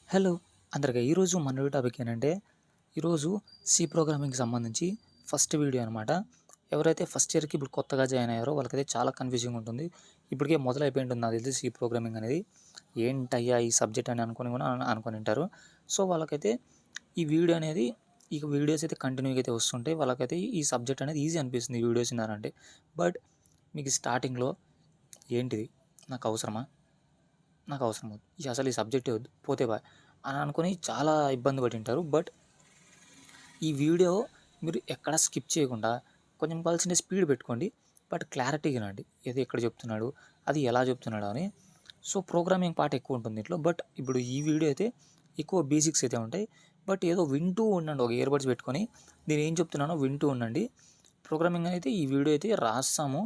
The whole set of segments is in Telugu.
హలో అందరికీ ఈరోజు మన టాపిక్ ఏంటంటే ఈరోజు సి ప్రోగ్రామింగ్కి సంబంధించి ఫస్ట్ వీడియో అనమాట. ఎవరైతే ఫస్ట్ ఇయర్కి ఇప్పుడు కొత్తగా జాయిన్ అయ్యారో వాళ్ళకైతే చాలా కన్ఫ్యూజింగ్ ఉంటుంది. ఇప్పటికే మొదలైపోయి ఉంటుంది నాకు తెలిసి సి ప్రోగ్రామింగ్ అనేది. ఏంటయ్యా ఈ సబ్జెక్ట్ అని అనుకొని ఉంటారు. సో వాళ్ళకైతే ఈ వీడియో అనేది ఈ వీడియోస్ అయితే కంటిన్యూగా అయితే వస్తుంటాయి. వాళ్ళకైతే ఈ సబ్జెక్ట్ అనేది ఈజీ అనిపిస్తుంది ఈ వీడియోస్ విన్నారంటే. బట్ మీకు స్టార్టింగ్లో ఏంటిది నాకు అవసరమా వద్దు. అసలు ఈ సబ్జెక్టే వద్దు పోతే బాయ్ అని అనుకుని చాలా ఇబ్బంది పడి ఉంటారు. బట్ ఈ వీడియో మీరు ఎక్కడ స్కిప్ చేయకుండా కొంచెం కావాల్సిన స్పీడ్ పెట్టుకోండి. బట్ క్లారిటీగా వినండి. ఏది ఎక్కడ చెప్తున్నాడు, అది ఎలా చెప్తున్నాడు అని. సో ప్రోగ్రామింగ్ పార్ట్ ఎక్కువ ఉంటుంది దీంట్లో. బట్ ఇప్పుడు ఈ వీడియో అయితే ఎక్కువ బేసిక్స్ అయితే ఉంటాయి. బట్ ఏదో వింటూ ఉండండి, ఒక ఇయర్బడ్స్ పెట్టుకొని నేను ఏం చెప్తున్నానో వింటూ ఉండండి. ప్రోగ్రామింగ్ అయితే ఈ వీడియో అయితే రాస్తాము.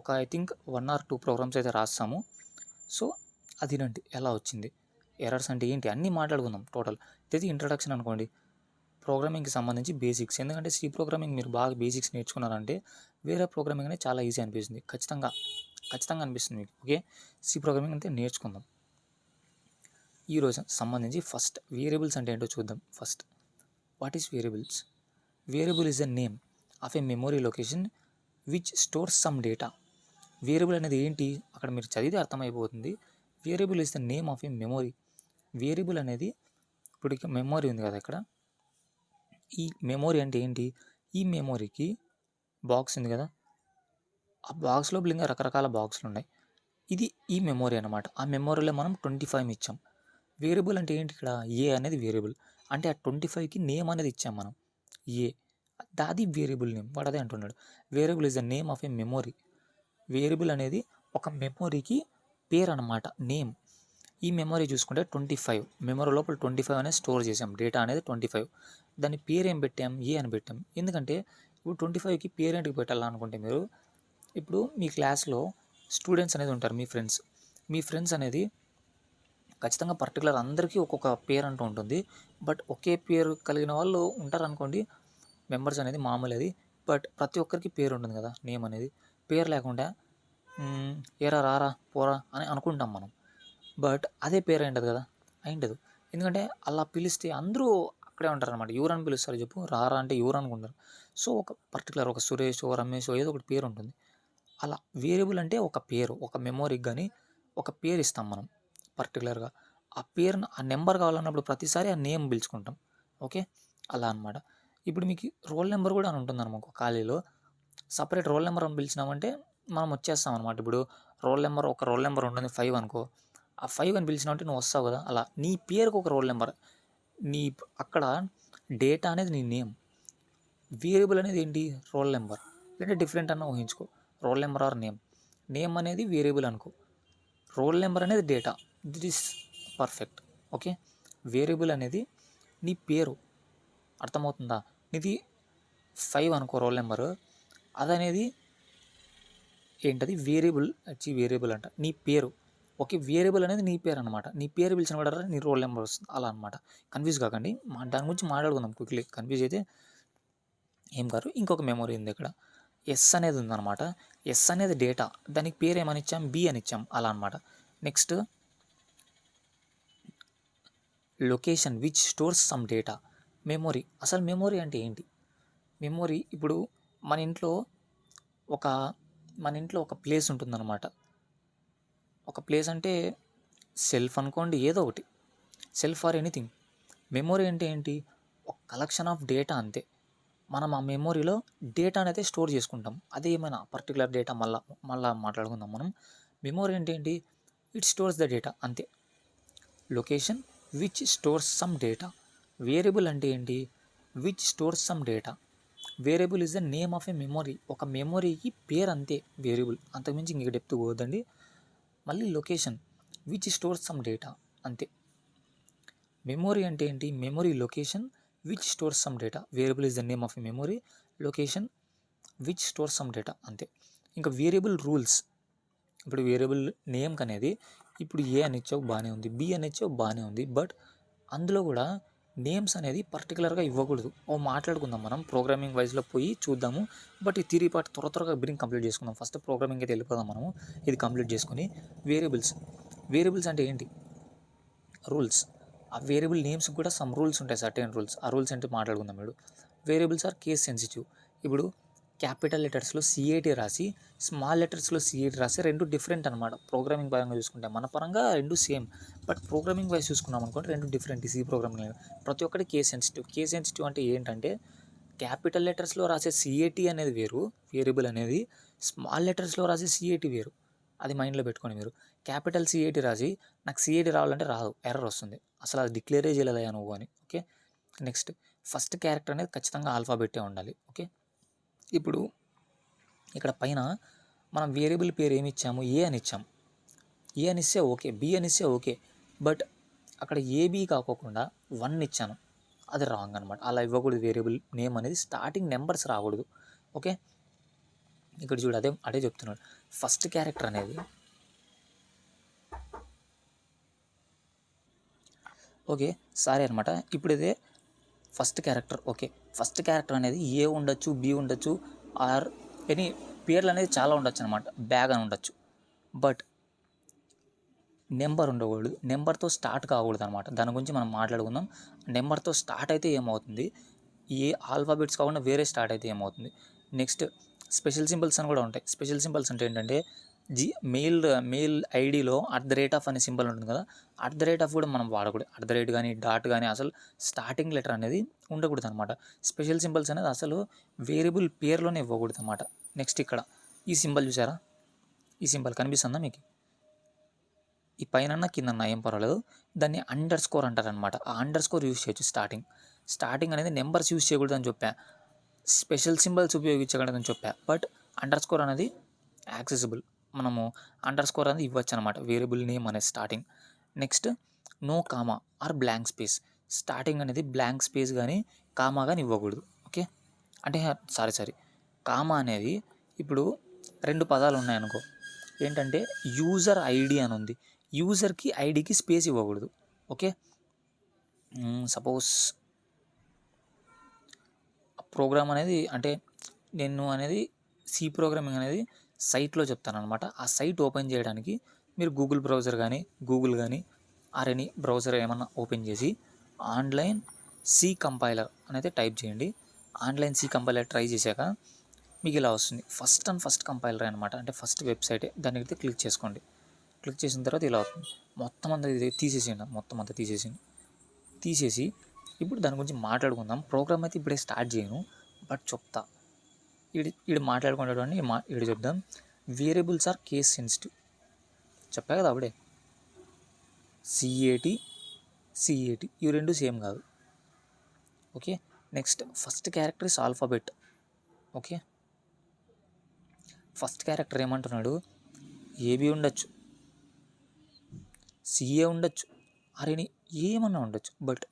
ఒక ఐ థింక్ 1 or 2 ప్రోగ్రామ్స్ అయితే రాస్తాము. సో అదినండి ఎలా వచ్చింది, ఎర్రర్స్ అంటే ఏంటి అన్నీ మాట్లాడుకుందాం. టోటల్ ఇది ఇంట్రడక్షన్ అనుకోండి ప్రోగ్రామింగ్కి సంబంధించి బేసిక్స్. ఎందుకంటే సి ప్రోగ్రామింగ్ మీరు బాగా బేసిక్స్ నేర్చుకున్నారంటే వేరే ప్రోగ్రామింగ్ అనేది చాలా ఈజీ అనిపిస్తుంది. ఖచ్చితంగా అనిపిస్తుంది మీకు. ఓకే, సి ప్రోగ్రామింగ్ అంటే నేర్చుకుందాం. ఈరోజు సంబంధించి ఫస్ట్ వేరియబుల్స్ అంటే ఏంటో చూద్దాం. First what is variables? Variable is a name of A memory location which stores some data. Variable అనేది ఏంటి అక్కడ మీరు చదివితే అర్థమైపోతుంది. Variable is the name of A memory. Variable అనేది ఇప్పుడు మెమొరీ ఉంది కదా ఇక్కడ, ఈ మెమొరీ అంటే ఏంటి? ఈ మెమొరీకి బాక్స్ ఉంది కదా, ఆ బాక్స్ లోపల ఇంకా రకరకాల బాక్సులు ఉన్నాయి. ఇది ఈ మెమొరీ అనమాట. ఆ మెమొరీలో మనం 25 ఇచ్చాం. వేరియబుల్ అంటే ఏంటి? ఇక్కడ ఏ అనేది వేరియబుల్ అంటే ఆ 25కి నేమ్ అనేది ఇచ్చాం మనం, ఏ. అది వేరియబుల్ నేమ్. వాడు అదే అంటున్నాడు, variable is the name of A memory. Variable అనేది ఒక మెమొరీకి పేరు అనమాట, నేమ్. ఈ మెమొరీ చూసుకుంటే 25, మెమొరీ లోపల 25 అనేది స్టోర్ చేసాం. డేటా అనేది 25. దాని పేరు ఏం పెట్టాం? ఏ అని పెట్టాం. ఎందుకంటే ఇప్పుడు 25కి పేరెంట్కి పెట్టాలనుకుంటే మీరు ఇప్పుడు మీ క్లాస్లో స్టూడెంట్స్ అనేది ఉంటారు, మీ ఫ్రెండ్స్ అనేది ఖచ్చితంగా పర్టికులర్ అందరికీ ఒక్కొక్క పేరు అంటూ ఉంటుంది. బట్ ఒకే పేరు కలిగిన వాళ్ళు ఉంటారు అనుకోండి, మెంబర్స్ అనేది మామూలు అది. బట్ ప్రతి ఒక్కరికి పేరు ఉంటుంది కదా, నేమ్ అనేది. పేరు లేకుండా ఏరా రారా పోరా అని అనుకుంటాం మనం. బట్ అదే పేరు అయింటది కదా, అయింటదు. ఎందుకంటే అలా పిలిస్తే అందరూ అక్కడే ఉంటారు అనమాట. ఎవరు అని పిలుస్తారు చెప్పు? రారా అంటే ఎవరు అనుకుంటారు. సో ఒక పర్టికులర్ ఒక సురేష్ రమేష్ ఏదో ఒకటి పేరు ఉంటుంది. అలా వేరియబుల్ అంటే ఒక పేరు, ఒక మెమొరీకి కానీ ఒక పేరు ఇస్తాం మనం పర్టికులర్గా. ఆ పేరును ఆ నెంబర్ కావాలన్నప్పుడు ప్రతిసారి ఆ నేమ్ పిలుచుకుంటాం. ఓకే, అలా అనమాట. ఇప్పుడు మీకు రోల్ నెంబర్ కూడా అని ఉంటుంది అనమాట. ఖాళీలో సపరేట్ రోల్ నెంబర్ అని పిలిచినామంటే మనం వచ్చేస్తాం అనమాట. ఇప్పుడు ఒక రోల్ నెంబర్ ఉంటుంది 5 అనుకో, ఆ 5 అని పిలిచినామంటే నువ్వు వస్తావు కదా. అలా నీ పేరుకు ఒక రోల్ నెంబర్, నీ అక్కడ డేటా అనేది నీ నేమ్, వేరియబుల్ అనేది ఏంటి? Roll number. అంటే డిఫరెంట్ అన్న ఊహించుకో, రోల్ నెంబర్ ఆర్ నేమ్ అనేది వేరియబుల్ అనుకో, రోల్ నెంబర్ అనేది data. That is perfect. Okay, variable అనేది నీ పేరు, అర్థమవుతుందా? నీది 5 అనుకో రోల్ నెంబరు, అదనేది ఏంటది? వేరియబుల్ అంట నీ పేరు. ఓకే, వేరియబుల్ అనేది నీ పేరు అనమాట. నీ పేరు పిలిచిన కూడా నీ రోల్ నెంబర్ వస్తుంది, అలా అనమాట. కన్ఫ్యూజ్ కాకండి, దాని గురించి మాట్లాడుకుందాం క్విక్లీ. కన్ఫ్యూజ్ అయితే ఏం కాదు. ఇంకొక మెమొరీ ఉంది ఇక్కడ, ఎస్ అనేది ఉందన్నమాట. ఎస్ అనేది డేటా, దానికి పేరు ఏమని ఇచ్చాం? బి అని ఇచ్చాం, అలా అనమాట. Next location which stores some data. Memory. అసలు మెమొరీ అంటే ఏంటి? మెమొరీ ఇప్పుడు మన ఇంట్లో ఒక ప్లేస్ ఉంటుందన్నమాట. ఒక ప్లేస్ అంటే సెల్ఫ్ అనుకోండి, ఏదో ఒకటి, సెల్ఫ్ ఆర్ ఎనీథింగ్. మెమొరీ అంటే ఏంటి? ఒక కలెక్షన్ ఆఫ్ డేటా అంతే. మనం ఆ మెమొరీలో డేటా అనేది స్టోర్ చేసుకుంటాం. అదే ఏమైనా పర్టికులర్ డేటా మళ్ళా మాట్లాడుకుందాం మనం. మెమొరీ అంటే ఏంటి? ఇట్ స్టోర్స్ ద డేటా అంతే. Location which stores some data. Variable అంటే ఏంటి? Which stores some data. Variable is the name of A memory. ఒక మెమొరీకి పేరు అంతే వేరియబుల్, అంతకుమించి ఇంక డెప్త్ పోదండి. మళ్ళీ location which stores some data అంతే. మెమొరీ అంటే ఏంటి? Memory location which stores some data. Variable is the name of A memory, location which stores some data అంతే. ఇంకా వేరియబుల్ రూల్స్. ఇప్పుడు వేరియబుల్ నేమ్కి అనేది ఇప్పుడు ఏ అని ఇచ్చావు బాగానే ఉంది, బి అని ఇచ్చావు బాగానే ఉంది. బట్ అందులో కూడా నేమ్స్ అనేది పర్టికులర్గా ఇవ్వకూడదు. మాట్లాడుకుందాం మనం ప్రోగ్రామింగ్ వైజ్లో పోయి చూద్దాము. బట్ ఈ థియరీ పార్ట్ త్వరగా కంప్లీట్ చేసుకుందాం. ఫస్ట్ ప్రోగ్రామింగ్ అయితే వెళ్ళిపోదాం మనము. ఇది కంప్లీట్ చేసుకుని వేరియబుల్స్ అంటే ఏంటి? రూల్స్. ఆ వేరియబుల్ నేమ్స్ కూడా సమ్ రూల్స్ ఉంటాయి, సర్టెన్ రూల్స్. ఆ రూల్స్ అంటే మాట్లాడుకుందాం. ఇప్పుడు వేరియబుల్స్ ఆర్ కేస్ సెన్సిటివ్. ఇప్పుడు క్యాపిటల్ లెటర్స్లో సిఏటి రాసి స్మాల్ లెటర్స్లో సిఏటి రాసి రెండు డిఫరెంట్ అనమాట. ప్రోగ్రామింగ్ పరంగా చూసుకుంటే మన పరంగా రెండు సేమ్, బట్ ప్రోగ్రామింగ్ వైజ్ చూసుకున్నాం అనుకోండి రెండు డిఫరెంట్. సి ప్రోగ్రామింగ్ ప్రతి ఒక్కటి కేస్ సెన్సిటివ్. కేస్ సెన్సిటివ్ అంటే ఏంటంటే క్యాపిటల్ లెటర్స్లో రాసే సిఏటి అనేది వేరు వేరియబుల్ అనేది, స్మాల్ లెటర్స్లో రాసే సిఏటి వేరు. అది మైండ్లో పెట్టుకొని మీరు క్యాపిటల్ సిఏటి రాసి నాకు సిఏటి రావాలంటే రాదు, ఎర్రర్ వస్తుంది, అసలు అది డిక్లేరే చేయలేదా నువ్వు అని. ఓకే, నెక్స్ట్ ఫస్ట్ క్యారెక్టర్ అనేది ఖచ్చితంగా ఆల్ఫాబెట్టే ఉండాలి. ఓకే, ఇప్పుడు ఇక్కడ పైన మనం వేరియబుల్ పేరు ఏమి ఇచ్చాము, ఏ అని ఇచ్చాము. ఏ అని ఇస్తే ఓకే, బి అని ఇస్తే ఓకే, బట్ అక్కడ ఏబీ కాకోకుండా 1 ఇచ్చాను, అది రాంగ్ అనమాట. అలా ఇవ్వకూడదు. వేరియబుల్ నేమ్ అనేది స్టార్టింగ్ నెంబర్స్ రాకూడదు. ఓకే, ఇక్కడ చూడు అదే చెప్తున్నాడు. ఫస్ట్ క్యారెక్టర్ అనేది ఓకే సారీ అనమాట. ఇప్పుడు ఇదే first character. Okay, first character అనేది ఏ ఉండొచ్చు, బి ఉండొచ్చు, ఆర్ ఎనీ పేర్లు అనేది చాలా ఉండొచ్చు అనమాట. బ్యాగ్ అని ఉండొచ్చు, బట్ నెంబర్ ఉండకూడదు. నెంబర్తో స్టార్ట్ కాకూడదు అనమాట. దాని గురించి మనం మాట్లాడుకుందాం. నెంబర్తో స్టార్ట్ అయితే ఏమవుతుంది, ఏ ఆల్ఫాబెట్స్ కాకుండా వేరే స్టార్ట్ అయితే ఏమవుతుంది. నెక్స్ట్ స్పెషల్ సింబల్స్ అని కూడా ఉంటాయి. స్పెషల్ సింబల్స్ అంటే ఏంటంటే మెయిల్ ఐడిలో @ అనే సింబల్ ఉంటుంది కదా, @ కూడా మనం వాడకూడదు. @ కానీ డాట్ కానీ అసలు స్టార్టింగ్ లెటర్ అనేది ఉండకూడదు అనమాట. స్పెషల్ సింబల్స్ అనేది అసలు వేరియబుల్ పేరులోనే ఇవ్వకూడదు అనమాట. నెక్స్ట్ ఇక్కడ ఈ సింబల్ చూసారా, ఈ సింబల్ కనిపిస్తుందా మీకు, ఈ పైన కిందన్నా ఏం పర్వాలేదు, దాన్ని _ అంటారనమాట. ఆ _ యూజ్ చేయొచ్చు. స్టార్టింగ్ అనేది నెంబర్స్ యూజ్ చేయకూడదని చెప్పా, స్పెషల్ సింబల్స్ ఉపయోగించకూడదని చెప్పా, బట్ _ అనేది యాక్సెసిబుల్. మనము _ అనేది ఇవ్వచ్చు అనమాట వేరియబుల్ నేమ్ అనేది starting. Next no comma or blank space. Starting అనేది బ్లాంక్ స్పేస్ కానీ కామా కానీ ఇవ్వకూడదు. ఓకే, అంటే సారీ కామా అనేది ఇప్పుడు 2 పదాలు ఉన్నాయనుకో, ఏంటంటే యూజర్ ఐడి అని ఉంది, యూజర్కి ఐడికి స్పేస్ ఇవ్వకూడదు. ఓకే, సపోజ్ ప్రోగ్రామ్ అనేది అంటే నేను అనేది సి ప్రోగ్రామింగ్ అనేది సైట్లో చెప్తాను అనమాట. ఆ సైట్ ఓపెన్ చేయడానికి మీరు గూగుల్ బ్రౌజర్ కానీ గూగుల్ కానీ ఎనీ బ్రౌజర్ ఏమన్నా ఓపెన్ చేసి ఆన్లైన్ సి కంపైలర్ అనేది టైప్ చేయండి. ఆన్లైన్ సి కంపైలర్ ట్రై చేశాక మీకు ఇలా వస్తుంది. ఫస్ట్ కంపైలర్ అనమాట, అంటే ఫస్ట్ వెబ్సైటే. దానికి క్లిక్ చేసుకోండి. క్లిక్ చేసిన తర్వాత ఇలా అవుతుంది. మొత్తం అంతా తీసేసేయండి, మొత్తం అంతా తీసేసి ఇప్పుడు దాని గురించి మాట్లాడుకుందాం. ప్రోగ్రామ్ అయితే ఇప్పుడే స్టార్ట్ చేయను, బట్ చెప్తా. ఈడు మాట్లాడుకునేటువంటి ఈడు చెప్దాం. వేరియబుల్స్ ఆర్ కేస్ సెన్సిటివ్ చెప్పా కదా అప్పుడే. సిఏటి ఇవి రెండు సేమ్ కాదు. Okay, next first character is alphabet. Okay, first character ఏమంటున్నాడు, ఏబి ఉండొచ్చు, సిఏ ఉండొచ్చు, ఎనీ ఏమన్నా ఉండొచ్చు, బట్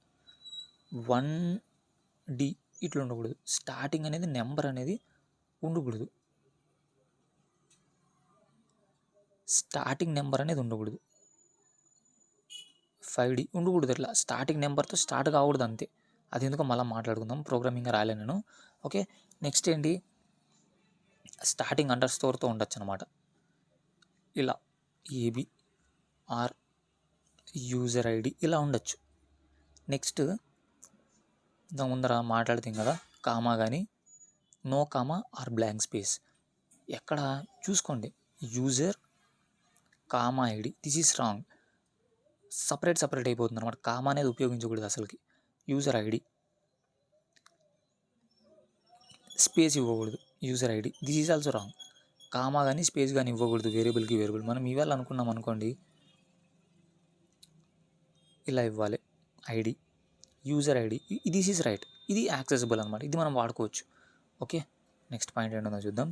1D ఇట్లా ఉండకూడదు. స్టార్టింగ్ అనేది నెంబర్ అనేది ఉండకూడదు. స్టార్టింగ్ నెంబర్ అనేది ఉండకూడదు. 5D ఉండకూడదు. అట్లా స్టార్టింగ్ నెంబర్తో స్టార్ట్ కాకూడదు, అంతే. అది ఎందుకో మళ్ళీ మాట్లాడుకుందాం, ప్రోగ్రామింగ్ రాలే నేను. ఓకే, నెక్స్ట్ ఏంటి, స్టార్టింగ్ _ ఉండొచ్చు అనమాట. ఇలా ఏబి ఆర్ యూజర్ ఐడి ఇలా ఉండొచ్చు. నెక్స్ట్ దాని ముందర మాట్లాడుతాం కదా, కామా కానీ no comma or blank space. ఎక్కడ చూసుకోండి, user comma ID, this is wrong. Separate అయిపోతుంది అనమాట. కామా అనేది ఉపయోగించకూడదు అసలుకి. యూజర్ ఐడి స్పేస్ ఇవ్వకూడదు, user ID, this is also wrong. Comma కానీ స్పేస్ కానీ ఇవ్వకూడదు వేరియబుల్కి వేరియబుల్. మనం ఇవ్వాలి అనుకున్నాం అనుకోండి, ఇలా ఇవ్వాలి. ID user ID, this is right, ఇది యాక్సెసిబుల్ అనమాట, ఇది మనం వాడుకోవచ్చు. ఓకే, నెక్స్ట్ పాయింట్ ఏంటో చూద్దాం.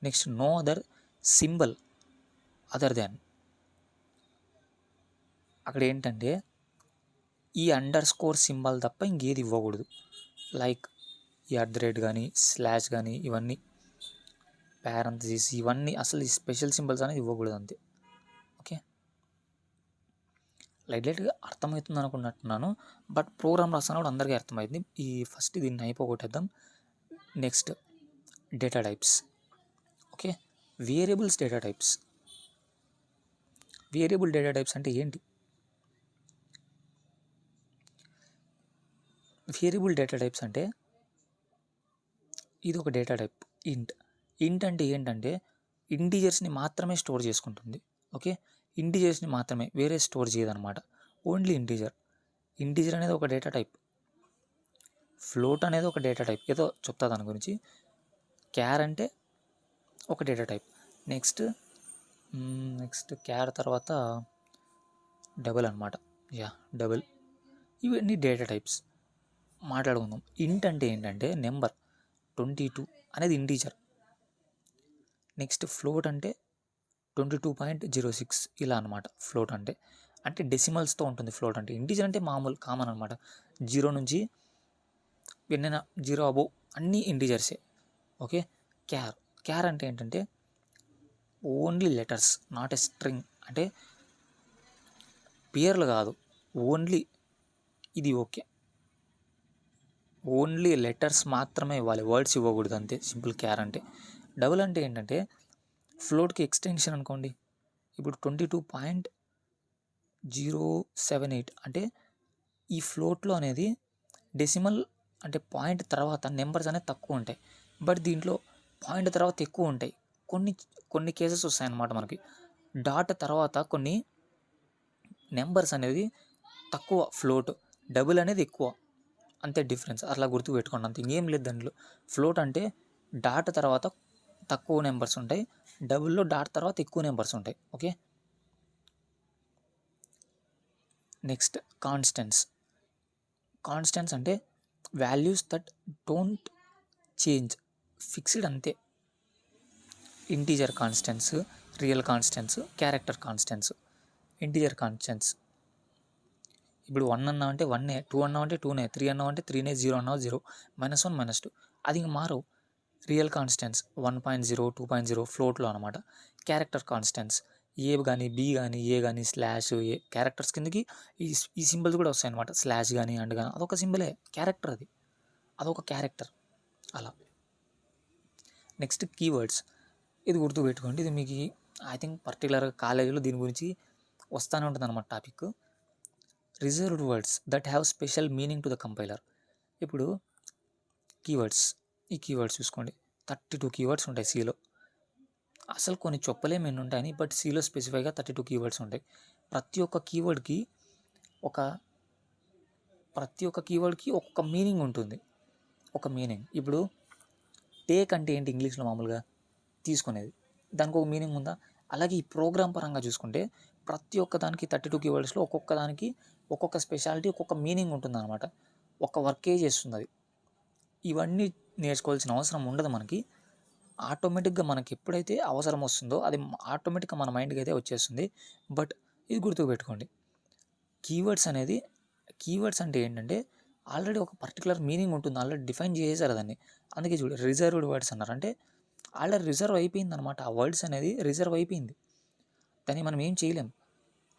Next no other symbol other than. అక్కడ ఏంటంటే ఈ _ సింబల్ తప్ప ఇంకేది ఇవ్వకూడదు. లైక్ ఈ @ కానీ స్లాష్ కానీ ఇవన్నీ పారెంథసిస్ ఇవన్నీ అసలు ఈ స్పెషల్ సింబల్స్ అనేది ఇవ్వకూడదు, అంతే. ఓకే, లైట్గా అర్థమవుతుంది అనుకున్నట్టున్నాను, బట్ ప్రోగ్రామ్ రాస్తాను కూడా అందరికీ అర్థమవుతుంది. ఈ ఫస్ట్ దీన్ని అయిపోగొట్టేద్దాం. Next data types. Okay, variables data types. Variable data types అంటే ఏంటి, వేరియబుల్ డేటా టైప్స్ అంటే ఇది ఒక డేటా టైప్ ఇంట్ అంటే ఏంటంటే ఇంటీజర్స్ని మాత్రమే స్టోర్ చేసుకుంటుంది. ఓకే, ఇంటీజర్స్ని మాత్రమే, వేరే స్టోర్ చేయదన్నమాట. ఓన్లీ ఇంటీజర్ అనేది ఒక డేటా టైప్. ఫ్లోట్ అనేది ఒక డేటా టైప్, ఏదో చెప్తా దాని గురించి. క్యార్ అంటే ఒక డేటా టైప్. నెక్స్ట్ క్యార్ తర్వాత డబుల్ అనమాట. డబుల్. ఇవన్నీ డేటా టైప్స్ మాట్లాడుకుందాం. ఇంట్ అంటే ఏంటంటే నెంబర్ 22 అనేది ఇంటీజర్. నెక్స్ట్ ఫ్లోట్ అంటే 22.06 ఇలా అనమాట. ఫ్లోట్ అంటే డెసిమల్స్తో ఉంటుంది. ఫ్లోట్ అంటే ఇంటీజర్ అంటే మామూలు కామన్ అనమాట. 0 నుంచి ఎన్నైనా 0 అబోవ్ అన్నీ ఇంటీజర్సే. ఓకే, క్యార్ అంటే ఏంటంటే only letters, not a string. అంటే పేర్లు కాదు, ఓన్లీ ఇది. ఓకే, ఓన్లీ లెటర్స్ మాత్రమే ఇవ్వాలి, వర్డ్స్ ఇవ్వకూడదు, అంతే సింపుల్ క్యార్ అంటే. డబుల్ అంటే ఏంటంటే ఫ్లోట్కి ఎక్స్టెన్షన్ అనుకోండి. ఇప్పుడు 22.078 అంటే ఈ ఫ్లోట్లో అనేది డెసిమల్ అంటే పాయింట్ తర్వాత నెంబర్స్ అనేది తక్కువ ఉంటాయి, బట్ దీంట్లో పాయింట్ తర్వాత ఎక్కువ ఉంటాయి. కొన్ని కేసెస్ వస్తాయన్నమాట మనకి. డాట్ తర్వాత కొన్ని నెంబర్స్ అనేది తక్కువ, ఫ్లోట్. డబుల్ అనేది ఎక్కువ, అంతే డిఫరెన్స్. అట్లా గుర్తుపెట్టుకోండి, అంతే, ఇంకేం లేదు దాంట్లో. ఫ్లోట్ అంటే డాట్ తర్వాత తక్కువ నెంబర్స్ ఉంటాయి, డబుల్లో డాట్ తర్వాత ఎక్కువ నెంబర్స్ ఉంటాయి. ఓకే, నెక్స్ట్ కాన్స్టెంట్స్ అంటే values that don't change, fixed, అంతే. Integer constants, real constants, character constants. Integer constants ఇప్పుడు 1 అన్నామంటే 1, 2 అన్నామంటే 2, 3 అన్నామంటే 3, 0 అన్నావు 0, -1 -2 అది ఇంక మారు. రియల్ కాన్స్టెంట్స్ 1.0, 2.0 ఫ్లోట్లో అనమాట. క్యారెక్టర్ కాన్స్టెంట్స్ ఏ కానీ, బి కానీ, ఏ కానీ, స్లాష్, ఏ క్యారెక్టర్స్ కిందకి ఈ సింబల్స్ కూడా వస్తాయి అనమాట. స్లాష్ కానీ, అండ్ కానీ, అదొక సింబలే, క్యారెక్టర్. అదొక క్యారెక్టర్ అలా. నెక్స్ట్ కీవర్డ్స్, ఇది గుర్తుపెట్టుకోండి. ఇది మీకు ఐ థింక్ పర్టికులర్గా కాలేజీలో దీని గురించి వస్తూనే ఉంటుంది అనమాట topic. Reserved words that have special meaning to the compiler. ఇప్పుడు కీవర్డ్స్, ఈ కీవర్డ్స్ చూసుకోండి. 32 కీవర్డ్స్ ఉంటాయి సిలో. అసలు కొన్ని చెప్పలేము ఎన్ని ఉంటాయని, బట్ సిలో స్పెసిఫైగా 32 కీవర్డ్స్ ఉంటాయి. ప్రతి ఒక్క కీవర్డ్కి ఒక్కొక్క మీనింగ్ ఉంటుంది. ఒక మీనింగ్. ఇప్పుడు టేక్ అంటే ఏంటి ఇంగ్లీష్లో మామూలుగా తీసుకునేది, దానికి ఒక మీనింగ్ ఉందా? అలాగే ఈ ప్రోగ్రామ్ పరంగా చూసుకుంటే ప్రతి ఒక్క దానికి 32 కీవర్డ్స్లో ఒక్కొక్క దానికి ఒక్కొక్క స్పెషాలిటీ, ఒక్కొక్క మీనింగ్ ఉంటుంది అనమాట. ఒక వర్కే చేస్తుంది అది. ఇవన్నీ నేర్చుకోవాల్సిన అవసరం ఉండదు మనకి. ఆటోమేటిక్గా మనకి ఎప్పుడైతే అవసరం వస్తుందో అది ఆటోమేటిక్గా మన మైండ్కి అయితే వచ్చేస్తుంది. బట్ ఇది గుర్తుపెట్టుకోండి, కీవర్డ్స్ అంటే ఏంటంటే ఆల్రెడీ ఒక పర్టికులర్ మీనింగ్ ఉంటుంది, ఆల్రెడీ డిఫైన్ చేసేసారు దాన్ని. అందుకే చూడు రిజర్వ్డ్ వర్డ్స్ అన్నారు. అంటే ఆల్రెడీ రిజర్వ్ అయిపోయింది అనమాట. ఆ వర్డ్స్ అనేది రిజర్వ్ అయిపోయింది, దాన్ని మనం ఏం చేయలేం.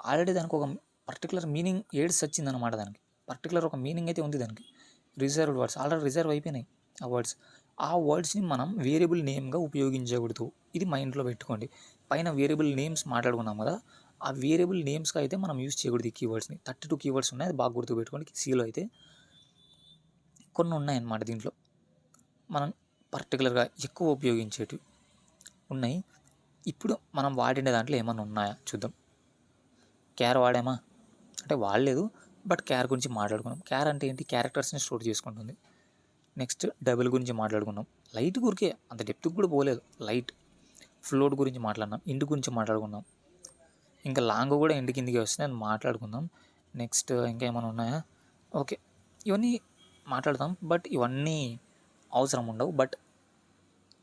ఆల్రెడీ దానికి ఒక పర్టికులర్ మీనింగ్ ఏడ్స్ వచ్చిందనమాట. దానికి పర్టికులర్ ఒక మీనింగ్ అయితే ఉంది దానికి. రిజర్వ్డ్ వర్డ్స్ ఆల్రెడీ రిజర్వ్ అయిపోయినాయి ఆ వర్డ్స్ని మనం వేరియబుల్ నేమ్గా ఉపయోగించకూడదు. ఇది మైండ్లో పెట్టుకోండి. పైన వేరియబుల్ నేమ్స్ మాట్లాడుకున్నాం కదా, ఆ వేరియబుల్ నేమ్స్గా అయితే మనం యూజ్ చేయకూడదు ఈ కీవర్డ్స్ని. 32 కీవర్డ్స్ ఉన్నాయి, అది బాగా గుర్తుపెట్టుకోండి. సిలో అయితే కొన్ని ఉన్నాయన్నమాట, దీంట్లో మనం పర్టికులర్గా ఎక్కువ ఉపయోగించేటివి ఉన్నాయి. ఇప్పుడు మనం వాడిన దాంట్లో ఏమైనా ఉన్నాయా చూద్దాం. క్యార్ వాడామా అంటే వాడలేదు, బట్ క్యార్ గురించి మాట్లాడుకున్నాం. క్యార్ అంటే ఏంటి? క్యారెక్టర్స్ని స్టోర్ చేసుకుంటుంది. నెక్స్ట్ డబుల్ గురించి మాట్లాడుకున్నాం, లైట్ గురికే, అంత డెప్త్కి కూడా పోలేదు, లైట్. ఫ్లోట్ గురించి మాట్లాడినాం, ఇంటి గురించి మాట్లాడుకున్నాం. ఇంకా లాంగ్ కూడా ఇంటి కిందికి వస్తుంది, అది మాట్లాడుకుందాం. నెక్స్ట్ ఇంకా ఏమైనా ఉన్నాయా? ఓకే, ఇవన్నీ మాట్లాడదాం, బట్ ఇవన్నీ అవసరం ఉండవు. బట్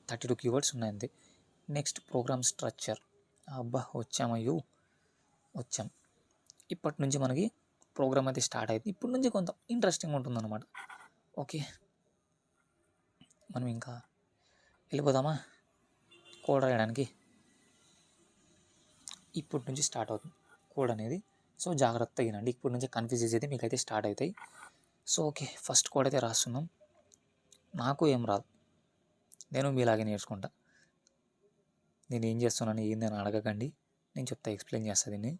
32 కీవర్డ్స్ ఉన్నాయి అంతే. Next program structure. వచ్చాం. ఇప్పటి నుంచి మనకి ప్రోగ్రామ్ అయితే స్టార్ట్ అయింది. ఇప్పటి నుంచి కొంత ఇంట్రెస్టింగ్ ఉంటుందన్నమాట. ఓకే, మనం ఇంకా వెళ్ళిపోదామా కోడ్ రాయడానికి? ఇప్పటి నుంచి స్టార్ట్ అవుతుంది కోడ్ అనేది. సో జాగ్రత్తగా వినండి, ఇప్పటి నుంచి కన్ఫ్యూజెస్ అయితే మీకైతే స్టార్ట్ అవుతాయి. సో ఓకే, ఫస్ట్ కోడ్ అయితే రాస్తున్నాం. నాకు ఏం రాదు, నేను మీలాగే నేర్చుకుంటా. నేను ఏం చేస్తున్నాను ఏంది అని అడగకండి, నేను చెప్తా, ఎక్స్ప్లెయిన్ చేస్తా దీన్ని.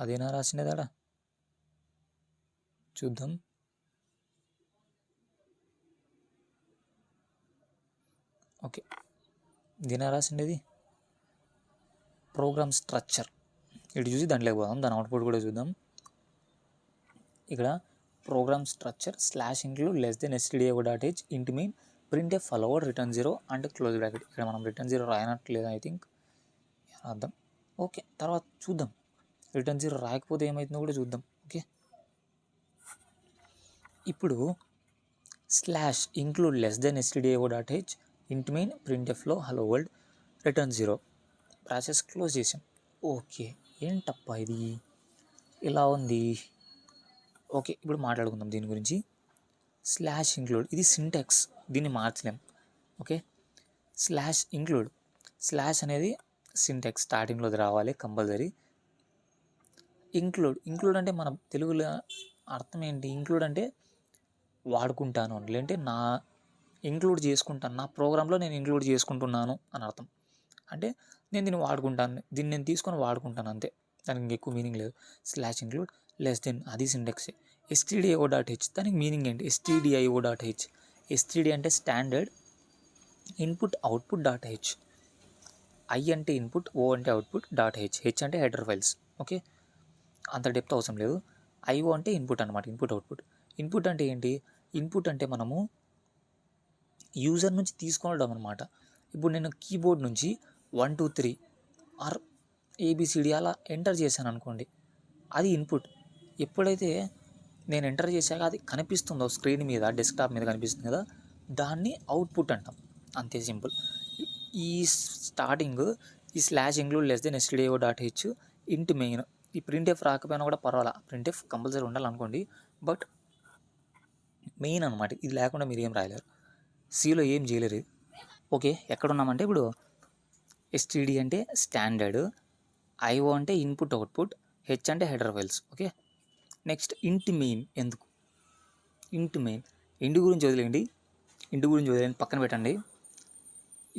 అదేనా రాసినదాడా, చూద్దాం. ఓకే, దీని రాసిండేది ప్రోగ్రామ్ స్ట్రక్చర్. ఇటు చూసి దాంట్లోకి పోదాం, దాని అవుట్పుట్ కూడా చూద్దాం. ఇక్కడ program structure /include stdio.h int main printf followed return 0 and close bracket. ఇక్కడ మనం రిటర్న్ 0 రాయనట్లేదు ఐ థింక్, రాద్దాం. ఓకే, తర్వాత చూద్దాం రిటర్న్ 0 రాయకపోతే ఏమవుతుందో కూడా చూద్దాం. ఓకే, ఇప్పుడు /include stdio.h int main printfలో hello world return 0 process close చేసాం. ఓకే, ఏంటప్ప ఇది ఇలా ఉంది. ఓకే, ఇప్పుడు మాట్లాడుకుందాం దీని గురించి. /include ఇది సింటాక్స్, దీన్ని మార్చలేం. ఓకే, /include అనేది సింటాక్స్ స్టార్టింగ్లో రావాలి కంపల్సరీ. ఇంక్లూడ్ అంటే మన తెలుగులో అర్థం ఏంటి? ఇంక్లూడ్ అంటే వాడుకుంటాను, లేదంటే నా ఇంక్లూడ్ చేసుకుంటాను, నా ప్రోగ్రాంలో నేను ఇంక్లూడ్ చేసుకుంటున్నాను అని అర్థం. అంటే నేను దీన్ని వాడుకుంటాను, దీన్ని నేను తీసుకొని వాడుకుంటాను అంతే, దానికి ఇంకెక్కువ మీనింగ్ లేదు. /include అది సింటాక్సే. stdio.h దానికి మీనింగ్ ఏంటి? stdio.h, std అంటే standard input output .h, i అంటే ఇన్పుట్, o అంటే అవుట్పుట్, .h అంటే హెడర్ ఫైల్స్. ఓకే, అంత డెప్త్ అవసరం లేదు. IO అంటే ఇన్పుట్ అనమాట, ఇన్పుట్ అవుట్పుట్. ఇన్పుట్ అంటే ఏంటి? ఇన్పుట్ అంటే మనము యూజర్ నుంచి తీసుకోవడం అనమాట. ఇప్పుడు నేను కీబోర్డ్ నుంచి 1 2 3 ఆర్ ABCD అలా ఎంటర్ చేశాను అనుకోండి, అది ఇన్పుట్. ఎప్పుడైతే నేను ఎంటర్ చేశాక అది కనిపిస్తుందో స్క్రీన్ మీద, డెస్క్టాప్ మీద కనిపిస్తుంది కదా, దాన్ని అవుట్పుట్ అంటాం. అంతే సింపుల్. ఈ స్టార్టింగ్ ఈ /include stdio.h int main, ఈ printf రాకపోయినా కూడా పర్వాలా, printf కంపల్సరీ ఉండాలనుకోండి, బట్ మెయిన్ అనమాట. ఇది లేకుండా మీరు ఏం రాయలేరు, సిలో ఏం చేయలేరు ఇది. ఓకే, ఎక్కడున్నామంటే ఇప్పుడు std అంటే స్టాండర్డ్, IO అంటే ఇన్పుట్ అవుట్పుట్, h అంటే header files. Okay, next int main. ఎందుకు int main? ఇంటి గురించి వదిలేండి, పక్కన పెట్టండి.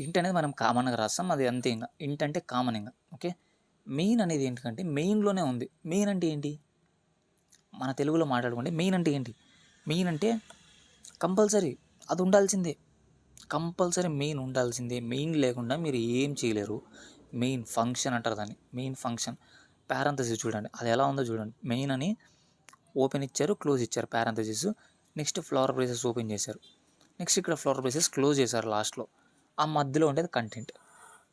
ఇంట్ అనేది మనం కామన్గా రాస్తాం, అది అంతే. ఇంకా ఇంట్ అంటే కామన్ ఇంకా. ఓకే, మెయిన్ అనేది ఏంటంటే మెయిన్లోనే ఉంది. మెయిన్ అంటే ఏంటి? మన తెలుగులో మాట్లాడుకుంటే మెయిన్ అంటే ఏంటి? మెయిన్ అంటే కంపల్సరీ అది ఉండాల్సిందే, కంపల్సరీ మెయిన్ ఉండాల్సిందే. మెయిన్ లేకుండా మీరు ఏం చేయలేరు. మెయిన్ ఫంక్షన్ అంటారు దాన్ని, మెయిన్ ఫంక్షన్. పారంథసిస్ చూడండి, అది ఎలా ఉందో చూడండి. మెయిన్ అని ఓపెన్ ఇచ్చారు, క్లోజ్ ఇచ్చారు, parenthesis. Next flower braces open చేశారు, నెక్స్ట్ ఇక్కడ ఫ్లవర్ బ్రేసెస్ క్లోజ్ చేశారు లాస్ట్లో. ఆ మధ్యలో ఉండేది కంటెంట్.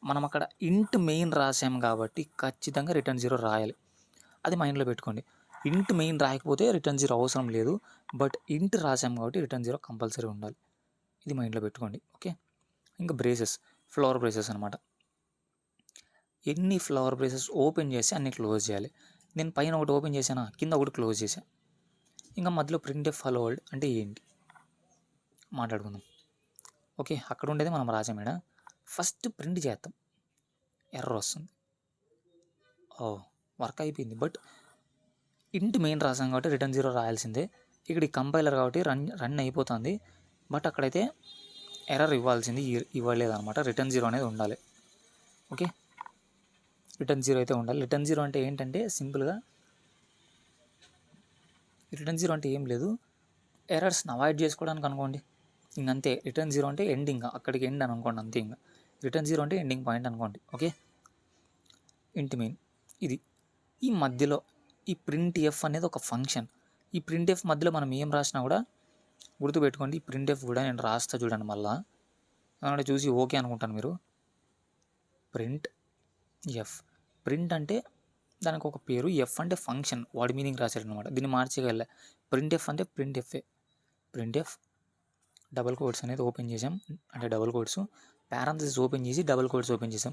మనం అక్కడ ఇంట్ మెయిన్ రాసాం కాబట్టి ఖచ్చితంగా రిటర్న్ 0 రాయాలి, అది మైండ్లో పెట్టుకోండి. ఇంట్ మెయిన్ రాయకపోతే రిటర్న్ 0 అవసరం లేదు, బట్ ఇంట్ రాసాం కాబట్టి రిటర్న్ 0 కంపల్సరీ ఉండాలి, ఇది మైండ్లో పెట్టుకోండి. ఓకే, ఇంకా బ్రేసెస్, ఫ్లవర్ బ్రేసెస్ అనమాట. ఎన్ని ఫ్లవర్ బ్రేసెస్ ఓపెన్ చేసి అన్ని క్లోజ్ చేయాలి. నేను పైన ఒకటి ఓపెన్ చేశానా, కింద ఒకటి క్లోజ్ చేశాను. ఇంకా మధ్యలో printf hello world అంటే ఏంటి మాట్లాడుకుందాం. ఓకే, అక్కడ ఉండేది మనం రాసాం. మేడం ఫస్ట్ ప్రింట్ చేద్దాం, ఎర్రర్ వస్తుంది. వర్క్ అయిపోయింది, బట్ ఇంట్ మెయిన్ రాసాం కాబట్టి రిటర్న్ 0 రాయాల్సిందే. ఇక్కడ ఈ కంపైలర్ కాబట్టి రన్ అయిపోతుంది, బట్ అక్కడైతే ఎర్రర్ ఇవ్వలేదు అనమాట. రిటర్న్ 0 అనేది ఉండాలి. ఓకే, రిటర్న్ 0 అయితే ఉండాలి. రిటర్న్ 0 అంటే ఏంటంటే సింపుల్గా రిటర్న్ 0 అంటే ఏం లేదు, ఎర్రర్స్ని అవాయిడ్ చేసుకోవడానికి అనుకోండి, ఇంకంతే. రిటర్న్ 0 అంటే ఎండింగ్, అక్కడికి ఎండ్ అని అనుకోండి, అంతే. ఇంకా రిటర్న్ 0 అంటే ఎండింగ్ పాయింట్ అనుకోండి. ఓకే, ఇంట్ మెయిన్ ఇది. ఈ మధ్యలో ఈ printf అనేది ఒక ఫంక్షన్. ఈ printf మధ్యలో మనం ఏం రాసినా కూడా గుర్తుపెట్టుకోండి. ఈ printf కూడా నేను రాస్తా చూడండి, మళ్ళా ఏమన్నా చూసి ఓకే అనుకుంటాను మీరు. ప్రింట్ అంటే దానికి ఒక పేరు, ఎఫ్ అంటే ఫంక్షన్, వాడి మీనింగ్ రాశాడు అనమాట. దీన్ని మార్చేయగల. printf అంటే printf డబల్ కోడ్స్ అనేది ఓపెన్ చేసాం, అంటే డబల్ కోడ్స్, పారంథసిస్ ఓపెన్ చేసి డబల్ కోడ్స్ ఓపెన్ చేసాం.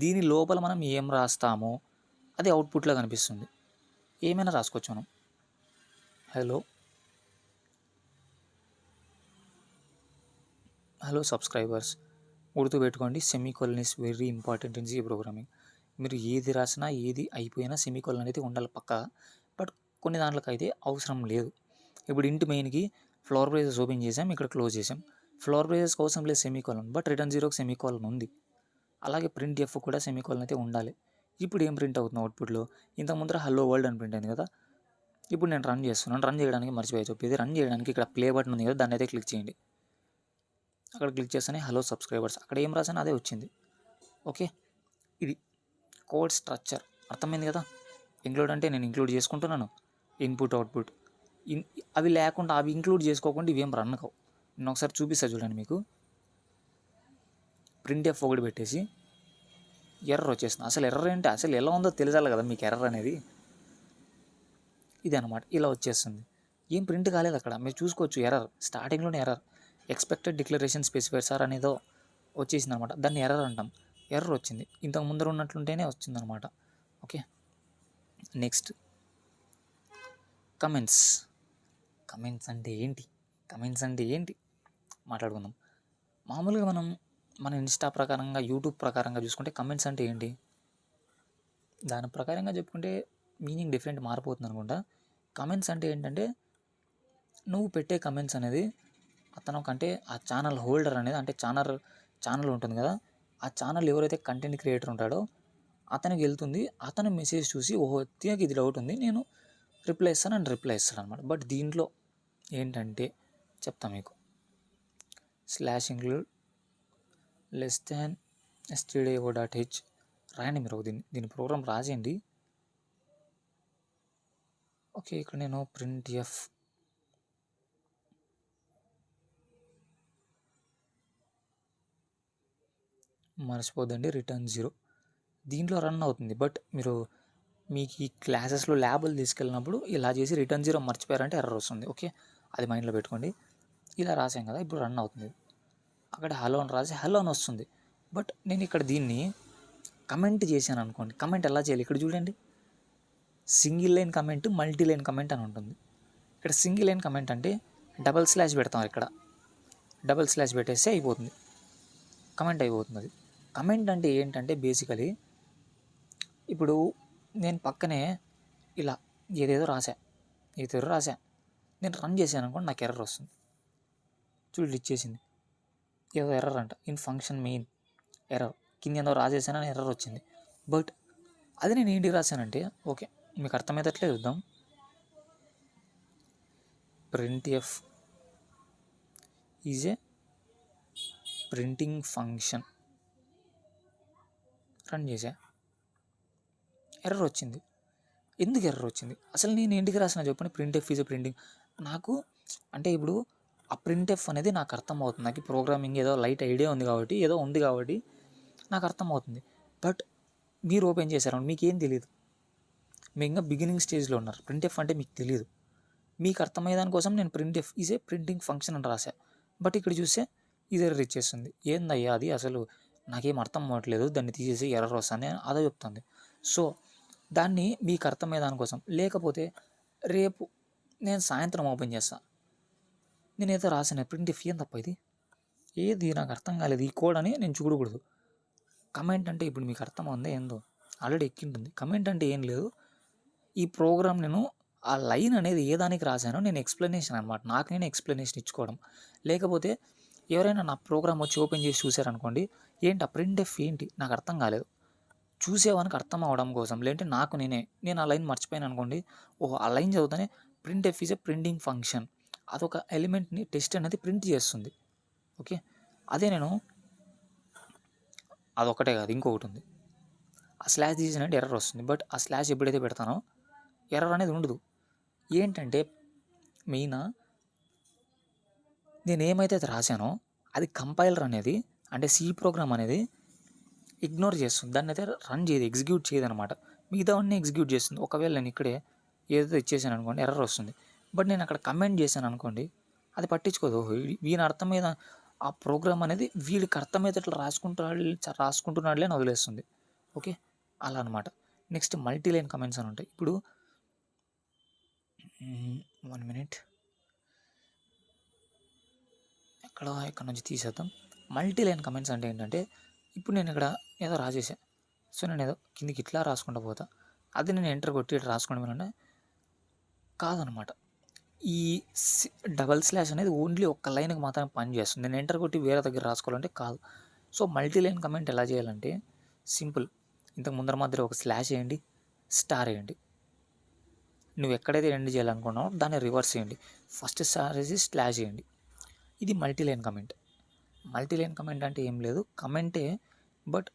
దీని లోపల మనం ఏం రాస్తామో అది అవుట్పుట్లో కనిపిస్తుంది. ఏమైనా రాసుకోవచ్చు మనం. హలో సబ్స్క్రైబర్స్, గుర్తుపెట్టుకోండి, semicolon is very important in C programming. మీరు ఏది రాసినా ఏది అయిపోయినా సెమీకోలన్ అయితే ఉండాలి పక్కా, బట్ కొన్ని దాంట్లోకి అయితే అవసరం లేదు. ఇప్పుడు ఇంటి మెయిన్కి ఫ్లవర్ బ్రేసెస్ ఓపెన్ చేసాం, ఇక్కడ క్లోజ్ చేసాం. ఫ్లవర్ బ్రేసెస్కి అవసరం లేదు సెమీకోలన్, బట్ రిటర్న్ 0కి సెమీకోలన్ ఉంది. అలాగే printf కూడా సెమీకోలన్ అయితే ఉండాలి. ఇప్పుడు ఏం ప్రింట్ అవుతుంది అవుట్పుట్లో? ఇంతకు ముందర హలో వరల్డ్ అని ప్రింట్ అయింది కదా. ఇప్పుడు నేను రన్ చేస్తున్నాను. రన్ చేయడానికి మర్చిపోయి చెప్పేది, రన్ చేయడానికి ఇక్కడ ప్లే బటన్ ఉంది కదా, దాన్ని అయితే క్లిక్ చేయండి. అక్కడ క్లిక్ చేస్తేనే హలో సబ్స్క్రైబర్స్, అక్కడ ఏం రాసాను అదే వచ్చింది. ఓకే, ఇది కోడ్ స్ట్రక్చర్ అర్థమైంది కదా. ఇంక్లూడ్ అంటే నేను ఇంక్లూడ్ చేసుకుంటున్నాను ఇన్పుట్ అవుట్పుట్. అవి లేకుండా, అవి ఇంక్లూడ్ చేసుకోకుండా ఇవేం రన్ కావు. నేను ఒకసారి చూపిస్తా చూడండి మీకు. ప్రింట్ ఎఫ్ ఒకటి పెట్టేసి ఎర్రర్ వచ్చేస్తుంది. అసలు ఎర్రర్ ఏంటి, అసలు ఎలా ఉందో తెలిసాలి కదా మీకు ఎర్రర్ అనేది. ఇది అనమాట, ఇలా వచ్చేస్తుంది. ఏం ప్రింట్ కాలేదు అక్కడ, మీరు చూసుకోవచ్చు. ఎర్రర్ స్టార్టింగ్లోనే error, expected declaration specified sir అనేదో వచ్చేసింది అనమాట. దాన్ని ఎర్రర్ అంటాం. ఎర్రర్ వచ్చింది, ఇంతకు ముందర ఉన్నట్లుంటేనే వచ్చిందనమాట. Okay, next comments. కమెంట్స్ అంటే ఏంటి, కమెంట్స్ అంటే ఏంటి మాట్లాడుకుందాం. మామూలుగా మన ఇన్స్టా ప్రకారంగా, యూట్యూబ్ ప్రకారంగా చూసుకుంటే కమెంట్స్ అంటే ఏంటి, దాని ప్రకారంగా చెప్పుకుంటే మీనింగ్ డిఫరెంట్ మారిపోతుంది అనుకుంటా. కమెంట్స్ అంటే ఏంటంటే, నువ్వు పెట్టే కమెంట్స్ అనేది అతను కంటే ఆ ఛానల్ హోల్డర్ అనేది, అంటే ఛానల్ ఉంటుంది కదా, ఆ ఛానల్ ఎవరైతే కంటెంట్ క్రియేటర్ ఉంటాడో అతనికి వెళ్తుంది. అతను మెసేజ్ చూసి ఓహో తినకి ఇది డౌట్ ఉంది, నేను రిప్లై ఇస్తాను అని రిప్లై ఇస్తాను అనమాట. బట్ దీంట్లో ఏంటంటే చెప్తా మీకు, /include stdio.h రాయండి మీరు. దీని ప్రోగ్రామ్ రాసేయండి. ఓకే, ఇక్కడ నేను ప్రింట్ ఎఫ్ మర్చిపోద్దండి, రిటర్న్ 0 దీంట్లో రన్ అవుతుంది. బట్ మీకు ఈ క్లాసెస్లో ల్యాబులు తీసుకెళ్ళినప్పుడు ఇలా చేసి రిటర్న్ 0 మర్చిపోయారంటే ఎర్రర్ వస్తుంది. ఓకే, అది మైండ్లో పెట్టుకోండి. ఇలా రాసాం కదా, ఇప్పుడు రన్ అవుతుంది. అక్కడ హలో అని రాసి హలో అని వస్తుంది. బట్ నేను ఇక్కడ దీన్ని కమెంట్ చేశాను అనుకోండి. కమెంట్ ఎలా చేయాలి ఇక్కడ చూడండి. Single line comment, multi line comment అని ఉంటుంది. ఇక్కడ సింగిల్ లైన్ కమెంట్ అంటే డబల్ స్లాష్ పెడతాం. ఇక్కడ డబల్ స్లాష్ పెట్టేస్తే అయిపోతుంది, కమెంట్ అయిపోతుంది. అది కమెంట్ అంటే ఏంటంటే బేసికలీ ఇప్పుడు నేను పక్కనే ఇలా ఏదేదో రాసా, నేను రన్ చేశాను అనుకోండి, నాకు ఎర్రర్ వస్తుంది. చూడు ఇచ్చేసింది ఏదో ఎర్రర్ అంట, ఇన్ ఫంక్షన్ మెయిన్ ఎర్రర్, కింద ఏదో రాసేసానని ఎర్రర్ వచ్చింది. బట్ అది నేను ఏంటికి రాశానంటే, ఓకే మీకు అర్థమయ్యేటట్లే చూద్దాం. Print F is a printing function, run చేసా, ఎర్రర్ వచ్చింది. ఎందుకు ఎర్రర్ వచ్చింది అసలు, నేను ఏంటికి రాసిన చెప్పండి. Print F is a printing. నాకు అంటే ఇప్పుడు ఆ ప్రింట్ ఎఫ్ అనేది నాకు అర్థమవుతుంది. నాకు ప్రోగ్రామింగ్ ఏదో లైట్ ఐడియా ఉంది కాబట్టి నాకు అర్థమవుతుంది. బట్ మీరు ఓపెన్ చేశారు, మీకేం తెలియదు, మీరు ఇంకా బిగినింగ్ స్టేజ్లో ఉన్నారు. ప్రింట్ ఎఫ్ అంటే మీకు తెలియదు. మీకు అర్థమయ్యే దానికోసం నేను print F is a printing function అని రాశా. బట్ ఇక్కడ చూస్తే ఇది ఎర్రర్ ఇచ్చేస్తుంది. ఏందయ్యా అది, అసలు నాకేం అర్థం అవ్వట్లేదు, దాన్ని తీసేసి ఎర్రర్ వస్తుంది అని అదే చెప్తుంది. సో దాన్ని మీకు అర్థమయ్యే దానికోసం, లేకపోతే రేపు నేను సాయంత్రం ఓపెన్ చేస్తాను, నేనేదో రాసిన ప్రింట్ ఎఫ్ ఏం తప్ప ఇది, ఏది నాకు అర్థం కాలేదు ఈ కోడ్ అని నేను చూడకూడదు. కమెంట్ అంటే ఇప్పుడు మీకు అర్థమవుంది ఏందో, ఆల్రెడీ ఎక్కింటుంది. కమెంట్ అంటే ఏం లేదు, ఈ ప్రోగ్రామ్ నేను ఆ లైన్ అనేది ఏ దానికి రాశానో నేను ఎక్స్ప్లెనేషన్ అనమాట, నాకు నేను ఎక్స్ప్లెనేషన్ ఇచ్చుకోవడం. లేకపోతే ఎవరైనా నా ప్రోగ్రామ్ వచ్చి ఓపెన్ చేసి చూశారనుకోండి, ఏంటి ఆ ప్రింట్ ఎఫ్ ఏంటి నాకు అర్థం కాలేదు, చూసేవానికి అర్థం అవడం కోసం, లేదంటే నేను ఆ లైన్ మర్చిపోయాను అనుకోండి, ఓహో ఆ లైన్ చదువుతానే printf is a printing function, అదొక ఎలిమెంట్ని టెస్ట్ అనేది ప్రింట్ చేస్తుంది. ఓకే, అదే నేను అదొకటే కాదు ఇంకొకటి ఉంది, ఆ స్లాష్ తీసినట్టు ఎర్రర్ వస్తుంది. బట్ ఆ స్లాష్ ఎప్పుడైతే పెడతానో ఎర్రర్ అనేది ఉండదు. ఏంటంటే మెయిన్ నేను ఏమైతే రాశానో అది కంపైలర్ అనేది, అంటే సి ప్రోగ్రామ్ అనేది ఇగ్నోర్ చేస్తుంది, దాన్ని అయితే రన్ చేయదు, ఎగ్జిక్యూట్ చేయదు అనమాట. మిగతావన్నీ ఎగ్జిక్యూట్ చేస్తుంది. ఒకవేళ నేను ఇక్కడే ఏదైతే ఇచ్చేసాను అనుకోండి ఎర్రర్ వస్తుంది. బట్ నేను అక్కడ కమెంట్ చేశాను అనుకోండి, అది పట్టించుకోదు. వీని అర్థమయ్యే ఆ ప్రోగ్రామ్ అనేది వీడికి అర్థమయ్యేటట్లు రాసుకుంటున్నాడులే అని వదిలేస్తుంది. ఓకే, అలా అనమాట. నెక్స్ట్ మల్టీ లైన్ కమెంట్స్ అని ఉంటాయి. ఇప్పుడు 1 minute, ఇక్కడ నుంచి తీసేద్దాం. మల్టీ లైన్ కమెంట్స్ అంటే ఏంటంటే, ఇప్పుడు నేను ఇక్కడ ఏదో రాసేసా, సో నేను ఏదో కిందికి ఇట్లా రాసుకుంటూ పోతా, అది నేను ఎంటర్ కొట్టి ఇట్లా రాసుకుంటే కాదనమాట. ఈ డబల్ స్లాష్ అనేది ఓన్లీ ఒక్క లైన్కి మాత్రమే పని చేస్తుంది. నేను ఎంటర్ కొట్టి వేరే దగ్గర రాసుకోవాలంటే కాదు. సో మల్టీ లైన్ కమెంట్ ఎలా చేయాలంటే సింపుల్, ఇంతకు ముందర మధ్యలో ఒక స్లాష్ వేయండి, స్టార్ వేయండి. నువ్వు ఎక్కడైతే ఎండ్ చేయాలనుకున్నావో దాన్ని రివర్స్ చేయండి. ఫస్ట్ స్టార్ వేసి స్లాష్ చేయండి. ఇది మల్టీలైన్ కమెంట్. మల్టీలైన్ కమెంట్ అంటే ఏం లేదు, కమెంటే, బట్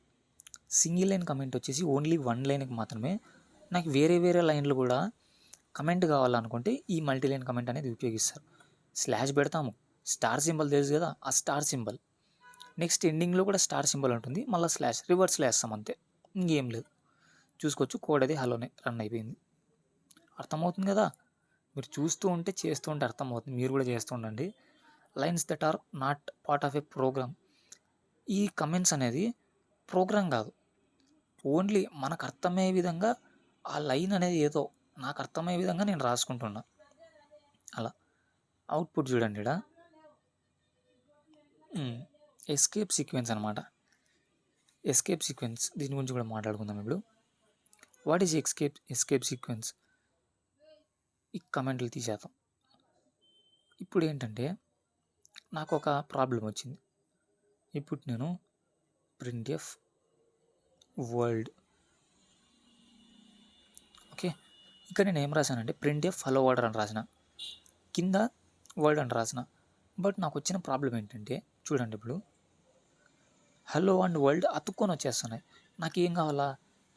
సింగిల్ లైన్ కమెంట్ వచ్చేసి ఓన్లీ 1 లైన్కి మాత్రమే. నాకు వేరే వేరే లైన్లు కూడా కమెంట్ కావాలనుకుంటే ఈ మల్టీలైన్ కమెంట్ అనేది ఉపయోగిస్తారు. స్లాష్ పెడతాము, స్టార్ సింబల్ తెలుసు కదా, ఆ స్టార్ సింబల్ నెక్స్ట్ ఎండింగ్లో కూడా స్టార్ సింబల్ ఉంటుంది, మళ్ళీ స్లాష్ రివర్స్లో వేస్తాం అంతే, ఇంకేం లేదు. చూసుకోవచ్చు కోడ్ అది హలోనే రన్ అయిపోయింది. అర్థమవుతుంది కదా, మీరు చూస్తూ ఉంటే చేస్తూ ఉంటే అర్థమవుతుంది, మీరు కూడా చేస్తూ ఉండండి. Lines that are not part of a program. ఈ కమెంట్స్ అనేది ప్రోగ్రామ్ కాదు, ఓన్లీ మనకు అర్థమయ్యే విధంగా ఆ లైన్ అనేది ఏదో నాకు అర్థమయ్యే విధంగా నేను రాసుకుంటున్నా. అలా అవుట్పుట్ చూడండి ఇక్కడ ఎస్కేప్ సీక్వెన్స్ అనమాట. ఎస్కేప్ సీక్వెన్స్ దీని గురించి కూడా మాట్లాడుకుందాం ఇప్పుడు. What is escape sequence? ఈ కమెంట్లు తీసేద్దాం. ఇప్పుడు ఏంటంటే నాకు ఒక ప్రాబ్లం వచ్చింది. ఇప్పుడు నేను printf వరల్డ్, ఓకే, ఇక్కడ నేను ఏం రాశానంటే printf హలో వరల్డ్ అని రాసిన, కింద వరల్డ్ అని రాసిన. బట్ నాకు వచ్చిన ప్రాబ్లం ఏంటంటే చూడండి, ఇప్పుడు హలో అండ్ వరల్డ్ అతుక్కొని వచ్చేస్తున్నాయి. నాకు ఏం కావాలా,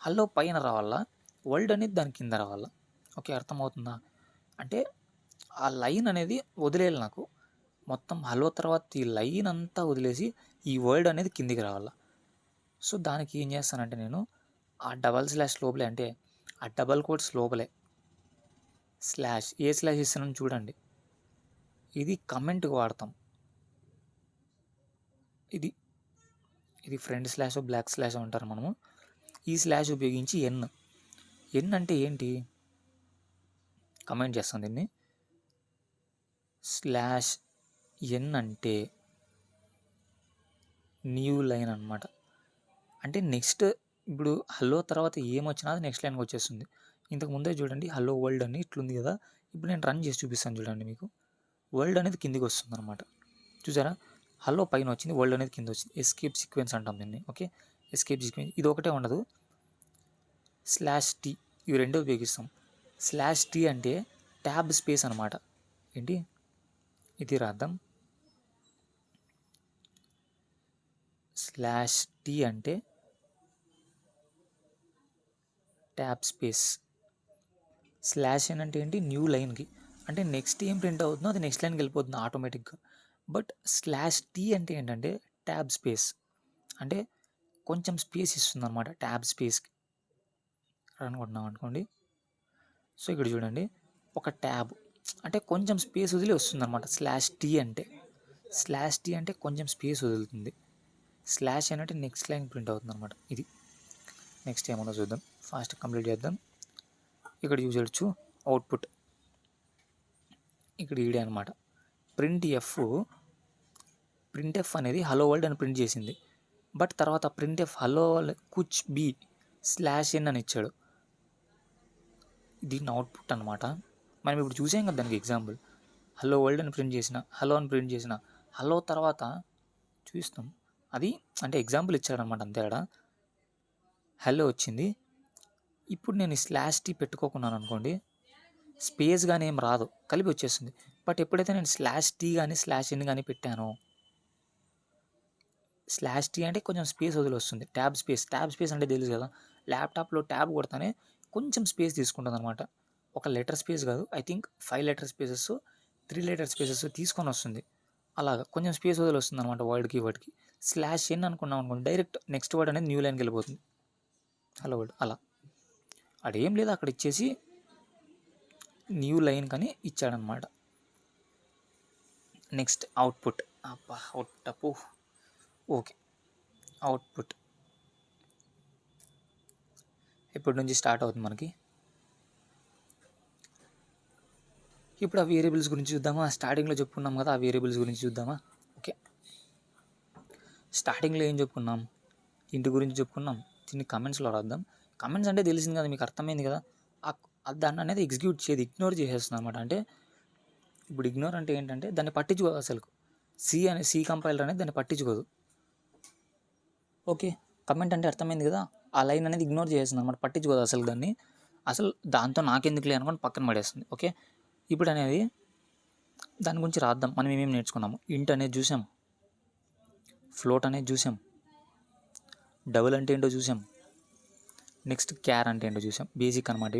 హలో పైన రావాలా, వరల్డ్ అనేది దాని కింద రావాలా. ఓకే, అర్థమవుతుందా? అంటే ఆ లైన్ అనేది వదిలేయాలి నాకు, మొత్తం హలో తర్వాత ఈ లైన్ అంతా వదిలేసి ఈ వర్డ్ అనేది కిందికి రావాలా. సో దానికి ఏం చేస్తానంటే నేను ఆ డబల్ స్లాష్ లోపలే, అంటే ఆ డబల్ కోట్స్ లోపలే స్లాష్, ఏ స్లాష్ ఇస్తున్నాను చూడండి, ఇది కమెంట్కి వాడతాం. ఇది ఫ్రంట్ స్లాష్ బ్లాక్ స్లాష్ అంటారు మనము. ఈ స్లాష్ ఉపయోగించి ఎన్ అంటే ఏంటి, కమెంట్ చేస్తాం దీన్ని. స్లాష్ ఎన్ అంటే న్యూ లైన్ అనమాట. అంటే నెక్స్ట్ ఇప్పుడు హలో తర్వాత ఏమొచ్చినా అది నెక్స్ట్ లైన్కి వచ్చేస్తుంది. ఇంతకు ముందే చూడండి హలో వరల్డ్ అని ఇట్లుంది కదా, ఇప్పుడు నేను రన్ చేసి చూపిస్తాను చూడండి మీకు. వరల్డ్ అనేది కిందికి వస్తుంది అనమాట, చూసారా? హలో పైన వచ్చింది, వరల్డ్ అనేది కింద వచ్చింది. ఎస్కేప్ సీక్వెన్స్ అంటాం దీన్ని. ఓకే, ఎస్కేప్ సీక్వెన్స్ ఇది ఒకటే ఉండదు, స్లాష్ టీ ఇవి రెండూ ఉపయోగిస్తాం. స్లాష్ టీ అంటే ట్యాబ్ స్పేస్ అనమాట. ఏంటి ఇది రాద్దాం, స్లాష్ టీ అంటే ట్యాబ్ స్పేస్. స్లాష్ ఎన్ అంటే ఏంటి, న్యూ లైన్కి, అంటే నెక్స్ట్ ఏం ప్రింట్ అవుతుందో అది నెక్స్ట్ లైన్కి వెళ్ళిపోతుంది ఆటోమేటిక్గా. బట్ స్లాష్ టీ అంటే ఏంటంటే ట్యాబ్ స్పేస్, అంటే కొంచెం స్పేస్ ఇస్తుంది అనమాట ట్యాబ్ స్పేస్కి. అనుకుంటున్నాం అనుకోండి, సో ఇక్కడ చూడండి ఒక ట్యాబ్ అంటే కొంచెం స్పేస్ వదిలి వస్తుంది అనమాట స్లాష్ టీ అంటే. స్లాష్ టీ అంటే కొంచెం స్పేస్ వదులుతుంది, స్లాష్ అంటే నెక్స్ట్ లైన్ ప్రింట్ అవుతుంది అనమాట. ఇది నెక్స్ట్ ఏమన్నా చూద్దాం, ఫాస్ట్ కంప్లీట్ చేద్దాం. ఇక్కడ చూసొచ్చు అవుట్పుట్, ఇక్కడ ఈడే అనమాట. ప్రింట్ఎఫ్ అనేది హలో వరల్డ్ అని ప్రింట్ చేసింది, బట్ తర్వాత ప్రింట్ఎఫ్ హలో కుచ్ బి స్లాష్ ఎన్ అని ఇచ్చాడు. దీన్ని అవుట్పుట్ అనమాట. మనం ఇప్పుడు చూసాం కదా దానికి ఎగ్జాంపుల్, హలో వరల్డ్ అని ప్రింట్ చేసిన, హలో అని ప్రింట్ చేసిన, హలో తర్వాత చూస్తాం అది, అంటే ఎగ్జాంపుల్ ఇచ్చాడనమాట అంతే. ఆడ హలో వచ్చింది. ఇప్పుడు నేను ఈ స్లాష్ టీ పెట్టుకోకున్నాను అనుకోండి, స్పేస్ కానీ ఏం రాదు, కలిపి వచ్చేస్తుంది. బట్ ఎప్పుడైతే నేను స్లాష్ టీ కానీ స్లాష్ ఎన్ కానీ పెట్టానో, స్లాష్ టీ అంటే కొంచెం స్పేస్ వదిలి వస్తుంది, ట్యాబ్ స్పేస్ అంటే తెలుసు కదా, ల్యాప్టాప్లో ట్యాబ్ కొడతానే కొంచెం స్పేస్ తీసుకుంటుంది అనమాట. ఒక లెటర్ స్పేస్ కాదు, I think 5 letter spaces 3 letter spaces తీసుకొని వస్తుంది. అలాగా కొంచెం స్పేస్ వదిలి వస్తుంది అనమాట వర్డ్కి. స్లాష్ ఎన్ అనుకున్నాం అనుకోండి, డైరెక్ట్ నెక్స్ట్ వర్డ్ అనేది న్యూ లైన్కి వెళ్ళిపోతుంది, హలో వర్డ్. అలా అదేం లేదు, అక్కడ ఇచ్చేసి న్యూ లైన్ కానీ ఇచ్చాడనమాట. నెక్స్ట్ అవుట్పుట్, ఓకే, అవుట్పుట్ ఇప్పటి నుంచి స్టార్ట్ అవుతుంది మనకి. ఇప్పుడు ఆ వేరియబుల్స్ గురించి చూద్దామా, స్టార్టింగ్లో చెప్పుకున్నాం కదా, ఆ వేరియబుల్స్ గురించి చూద్దామా. ఓకే, స్టార్టింగ్లో ఏం చెప్పుకున్నాం, ఇంటి గురించి చెప్పుకున్నాం. దీన్ని కమెంట్స్లో రాద్దాం. కమెంట్స్ అంటే తెలిసింది కదా, మీకు అర్థమైంది కదా. దాన్ని అనేది ఎగ్జిక్యూట్ చేయదు, ఇగ్నోర్ చేసేస్తుంది అనమాట. అంటే ఇప్పుడు ఇగ్నోర్ అంటే ఏంటంటే దాన్ని పట్టించుకోదు అసలు. సి కంపైలర్ అనేది దాన్ని పట్టించుకోదు. ఓకే, కమెంట్ అంటే అర్థమైంది కదా. ఆ ఆ లైన్ అనేది ఇగ్నోర్ చేసేస్తుంది అనమాట, పట్టించుకోదు అసలు దాన్ని. అసలు దాంతో నాకెందుకులే అనుకొని పక్కన పడేస్తుంది. ఓకే, ఇప్పుడు అనేది దాని గురించి రాద్దాం. మనం ఏమేమి నేర్చుకున్నాము? ఇంట్ అనేది చూసాం, ఫ్లోట్ అనేది చూసాం, డబుల్ అంటే ఏంటో చూసాం, నెక్స్ట్ క్యార్ అంటే ఏంటో చూసాం. బేసిక్ అనమాట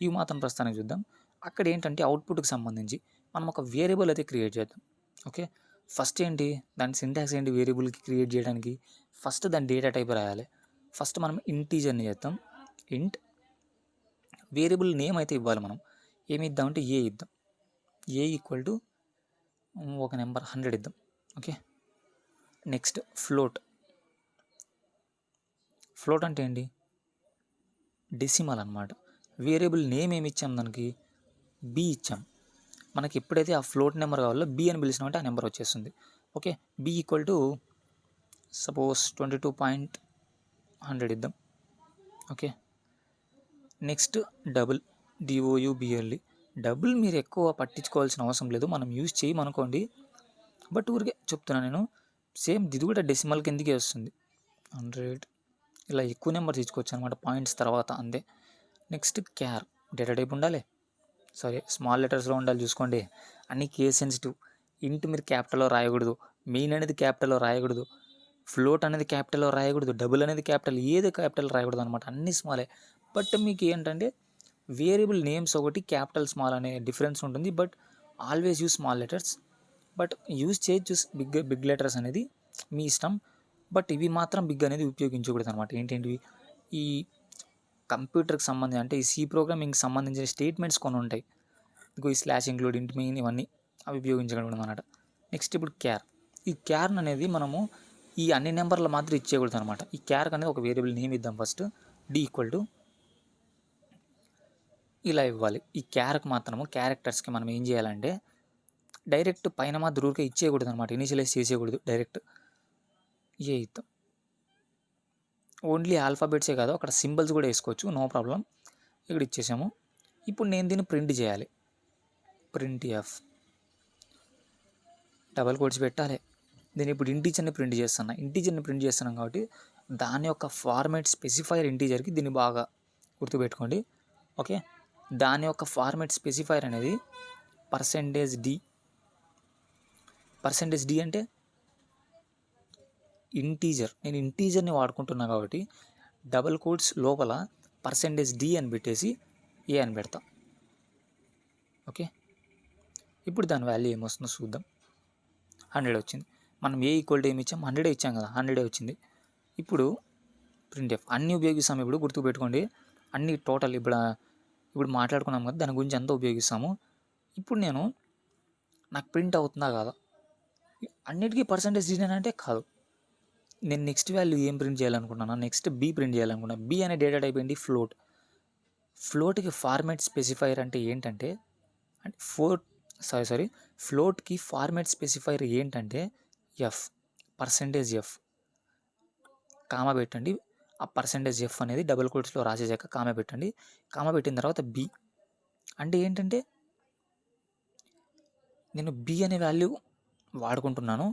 ఇవి మాత్రం ప్రస్తుతానికి చూద్దాం. అక్కడ ఏంటంటే అవుట్పుట్కి సంబంధించి మనం ఒక వేరియబుల్ అయితే క్రియేట్ చేద్దాం. ఓకే, ఫస్ట్ ఏంటి దాని సింటాక్స్ ఏంటి? వేరియబుల్కి క్రియేట్ చేయడానికి ఫస్ట్ దాని డేటా టైప్ రాయాలి. ఫస్ట్ మనం ఇంటీజర్ని చేద్దాం. ఇంట్ వేరియబుల్ నేమ్ అయితే ఇవ్వాలి. మనం ఏమి ఇద్దామంటే ఏ ఇద్దాం. ఏ ఈక్వల్ టు ఒక నెంబర్ 100 ఇద్దాం. Okay, next float. ఫ్లోట్ అంటే ఏంటి? డెసిమల్ అనమాట. వేరియబుల్ నేమ్ ఏమి ఇచ్చాం దానికి? బి ఇచ్చాం. మనకి ఎప్పుడైతే ఆ ఫ్లోట్ నెంబర్ కావాలో బి అని పిలిచినామంటే ఆ నెంబర్ వచ్చేస్తుంది. Okay, b equal to suppose 22.100 ఇద్దాం. Okay, next double, d o u b l e. Double మీరు ఎక్కువ పట్టించుకోవాల్సిన అవసరం లేదు, మనం యూజ్ చేయమనుకోండి. బట్ ఊరికే చెప్తున్నాను నేను. సేమ్ ఇది కూడా డెసిమల్ కిందకే వస్తుంది. 100 ఇలా ఎక్కువ నెంబర్స్ ఇచ్చుకోవచ్చు అనమాట పాయింట్స్ తర్వాత, అంతే. నెక్స్ట్ క్యార్, డేటా టైప్ ఉండాలి. సారీ, స్మాల్ లెటర్స్లో ఉండాలి చూసుకోండి. అన్ని కేస్ సెన్సిటివ్. ఇంట్ మీరు క్యాపిటల్లో రాయకూడదు, మెయిన్ అనేది క్యాపిటల్లో రాయకూడదు, ఫ్లోట్ అనేది క్యాపిటల్లో రాయకూడదు, డబుల్ అనేది క్యాపిటల్, ఏది క్యాపిటల్ రాయకూడదు అనమాట, అన్ని స్మాలే. బట్ మీకు ఏంటంటే వేరియబుల్ నేమ్స్ ఒకటి క్యాపిటల్ స్మాల్ అనే డిఫరెన్స్ ఉంటుంది. But always use small letters. But use చేయొచ్చు బిగ్ లెటర్స్ అనేది మీ ఇష్టం. బట్ ఇవి మాత్రం బిగ్ అనేది ఉపయోగించకూడదు అనమాట. ఏంటేంటివి? ఈ కంప్యూటర్కి సంబంధించి అంటే ఈ సి ప్రోగ్రామింగ్కి సంబంధించిన స్టేట్మెంట్స్ కొన్ని ఉంటాయి. ఇంకో ఈ స్లాష్ ఇంక్లూడ్, ఇంట్ మెయిన్, ఇవన్నీ అవి ఉపయోగించకూడదు అనమాట. నెక్స్ట్ ఇప్పుడు క్యార్. ఈ క్యార్ అనేది మనము ఈ అన్ని నెంబర్లు మాత్రం ఇచ్చేయకూడదు అనమాట. ఈ క్యార్ అనేది ఒక వేరియబుల్ నేమ్ ఇద్దాం. ఫస్ట్ డి ఈక్వల్ టు ఇలా ఇవ్వాలి. ఈ క్యార్కి మాత్రము క్యారెక్టర్స్కి మనం ఏం చేయాలంటే డైరెక్ట్ పైన మాత్రం ఊరికే ఇచ్చేయకూడదు అనమాట, ఇనిషియలైజ్ చేసేయకూడదు. డైరెక్ట్ ఏ ఇద్దాం. ఓన్లీ ఆల్ఫాబెట్సే కాదు, అక్కడ సింబల్స్ కూడా వేసుకోవచ్చు, నో ప్రాబ్లం. ఇక్కడ ఇచ్చేసాము. ఇప్పుడు నేను దీన్ని ప్రింట్ చేయాలి. ప్రింట్ ఎఫ్, డబల్ కోట్స్ పెట్టాలి. నేను ఇప్పుడు ఇంటీజర్ని ప్రింట్ చేస్తున్నా. ఇంటీజర్ని ప్రింట్ చేస్తున్నాం కాబట్టి దాని యొక్క ఫార్మాట్ స్పెసిఫైర్ ఇంటీజర్కి, దీన్ని బాగా గుర్తుపెట్టుకోండి. ఓకే, దాని యొక్క ఫార్మాట్ స్పెసిఫైర్ అనేది %d. %d అంటే ఇంటీజర్. నేను ఇంటీజర్ని వాడుకుంటున్నా కాబట్టి డబల్ కోట్స్ లోపల %d అని పెట్టేసి ఏ అని పెడతా. ఓకే, ఇప్పుడు దాని వాల్యూ ఏమొస్తుందో చూద్దాం. 100 వచ్చింది. మనం ఏ ఈక్వల్ టు ఏమి ఇచ్చాం? 100 ఇచ్చాం కదా, 100 వచ్చింది. ఇప్పుడు ప్రింట్ ఎఫ్ అన్నీ ఉపయోగిస్తాము. ఇప్పుడు గుర్తుపెట్టుకోండి, అన్ని టోటల్ ఇప్పుడు మాట్లాడుకున్నాం కదా, దాని గురించి అంతా ఉపయోగిస్తాము. ఇప్పుడు నాకు ప్రింట్ అవుతుందా కాదా? అన్నిటికీ %d అంటే కాదు. నేను నెక్స్ట్ వాల్యూ ఏం ప్రింట్ చేయాలనుకున్నాను? నెక్స్ట్ బి ప్రింట్ చేయాలనుకున్నాను. బి అనే డేటా టైప్ ఏంటి? ఫ్లోట్. ఫ్లోట్కి ఫార్మాట్ స్పెసిఫైర్ అంటే ఏంటంటే ఫ్లోట్కి ఫార్మాట్ స్పెసిఫైర్ ఏంటంటే ఎఫ్, %f. కామా పెట్టండి. ఆ %f అనేది డబుల్ కోట్స్లో రాసేసాక కామా పెట్టండి. కామా పెట్టిన తర్వాత బి అంటే ఏంటంటే నేను బి అనే వాల్యూ వాడుకుంటున్నాను,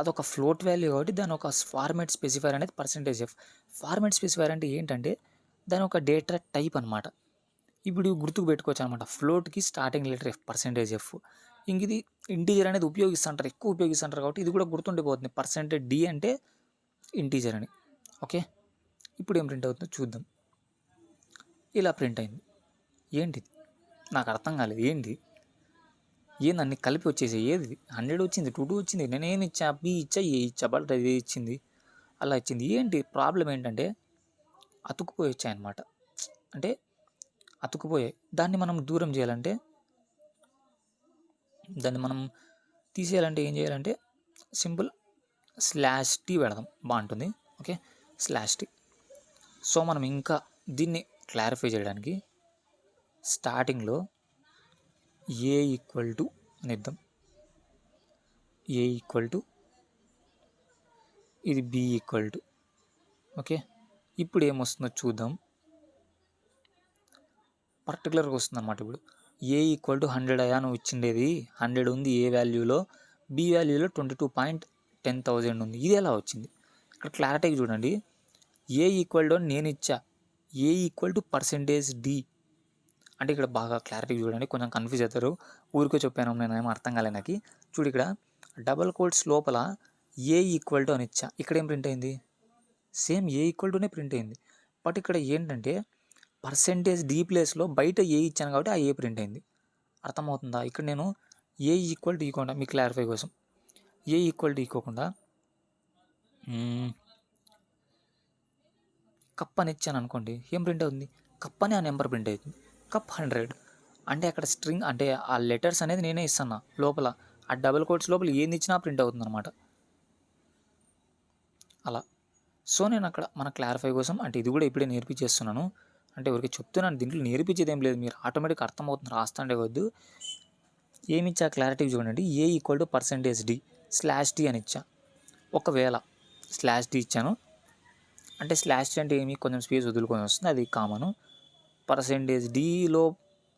అదొక ఫ్లోట్ వాల్యూ కాబట్టి దాని ఒక ఫార్మాట్ స్పెసిఫైర్ అనేది %f. ఫార్మాట్ స్పెసిఫైర్ అంటే ఏంటంటే దాని ఒక డేటా టైప్ అనమాట. ఇప్పుడు గుర్తుకు పెట్టుకోవచ్చు అనమాట. ఫ్లోట్కి స్టార్టింగ్ లెటర్ ఎఫ్, %f. ఇంక ఇది ఇంటీజర్ అనేది ఉపయోగిస్తుంటారు, ఎక్కువ ఉపయోగిస్తుంటారు కాబట్టి ఇది కూడా గుర్తుండిపోతుంది. %d అంటే ఇంటీజర్ అని. ఓకే, ఇప్పుడు ఏం ప్రింట్ అవుతుందో చూద్దాం. ఇలా ప్రింట్ అయింది. ఏంటిది? నాకు అర్థం కాలేదు. ఏంటి అన్ని కలిపి వచ్చేసి ఏది 100 వచ్చింది, 22 వచ్చింది, నేనేమి ఇచ్చా? బి ఇచ్చా, ఏ ఇచ్చా, బట్ అది ఇచ్చింది, అలా ఇచ్చింది. ఏంటి ప్రాబ్లం? ఏంటంటే అతుక్కుపోయి వచ్చాయన్నమాట. అంటే అతుక్కుపోయాయి. దాన్ని మనం దూరం చేయాలంటే, దాన్ని మనం తీసేయాలంటే ఏం చేయాలంటే సింపుల్ /t పెడదాం, బాగుంటుంది. Okay, /t. సో మనం ఇంకా దీన్ని క్లారిఫై చేయడానికి స్టార్టింగ్లో ఏ ఈక్వల్ టు అని ఇద్దాం. ఏ ఈక్వల్ టు ఇది బి ఈక్వల్ టు. ఓకే, ఇప్పుడు ఏమొస్తుందో చూద్దాం. పర్టికులర్గా వస్తుంది అనమాట. ఇప్పుడు ఏ ఈక్వల్ టు 100 అయ్యా నువ్వు ఇచ్చిండేది, 100 ఉంది ఏ వాల్యూలో, బి వాల్యూలో 22.10,000 ఉంది. ఇది ఎలా వచ్చింది? ఇక్కడ క్లారిటీగా చూడండి. ఏ ఈక్వల్ టు నేను ఇచ్చా ఏ ఈక్వల్ టు %d. అంటే ఇక్కడ బాగా క్లారిటీ చూడండి, కొంచెం కన్ఫ్యూజ్ అవుతారు. ఊరికే చెప్పాను నేనేమో అర్థం కాలే నాకు. చూడు ఇక్కడ డబల్ కోట్స్ లోపల ఏ ఈక్వల్ టు అని ఇచ్చా, ఇక్కడ ఏం ప్రింట్ అయింది? సేమ్ ఏ ఈక్వల్ టునే ప్రింట్ అయింది. బట్ ఇక్కడ ఏంటంటే %d ప్లేస్లో బయట ఏ ఇచ్చాను కాబట్టి ఆ ఏ ప్రింట్ అయింది. అర్థమవుతుందా? ఇక్కడ నేను ఏ ఈక్వల్ టు ఇవ్వకుండా మీకు క్లారిఫై కోసం ఏ ఈక్వల్ టు ఇవ్వకుండా కప్ అని ఇచ్చాను అనుకోండి, ఏం ప్రింట్ అవుతుంది? కప్ అని ఆ నెంబర్ ప్రింట్ అవుతుంది. కప్ 100. అంటే అక్కడ స్ట్రింగ్ అంటే ఆ లెటర్స్ అనేది నేనే ఇస్తాను లోపల, ఆ డబుల్ కోట్స్ లోపల ఏంది ఇచ్చినా ప్రింట్ అవుతుంది అనమాట అలా. సో నేను అక్కడ మన క్లారిఫై కోసం అంటే ఇది కూడా ఇప్పుడే నేర్పించేస్తున్నాను, అంటే ఎవరికి చెప్తున్నాను, దీంట్లో నేర్పించేది ఏం లేదు, మీరు ఆటోమేటిక్ అర్థమవుతుంది రాస్తుండే వద్దు. ఏమి ఇచ్చా క్లారిటీ చూడండి, ఏ ఈక్వల్ టు %d/d అని ఇచ్చా. ఒకవేళ /d ఇచ్చాను అంటే /d అంటే ఏమి కొంచెం స్పేస్ వదులుకొని వస్తుంది, అది కామను. %dలో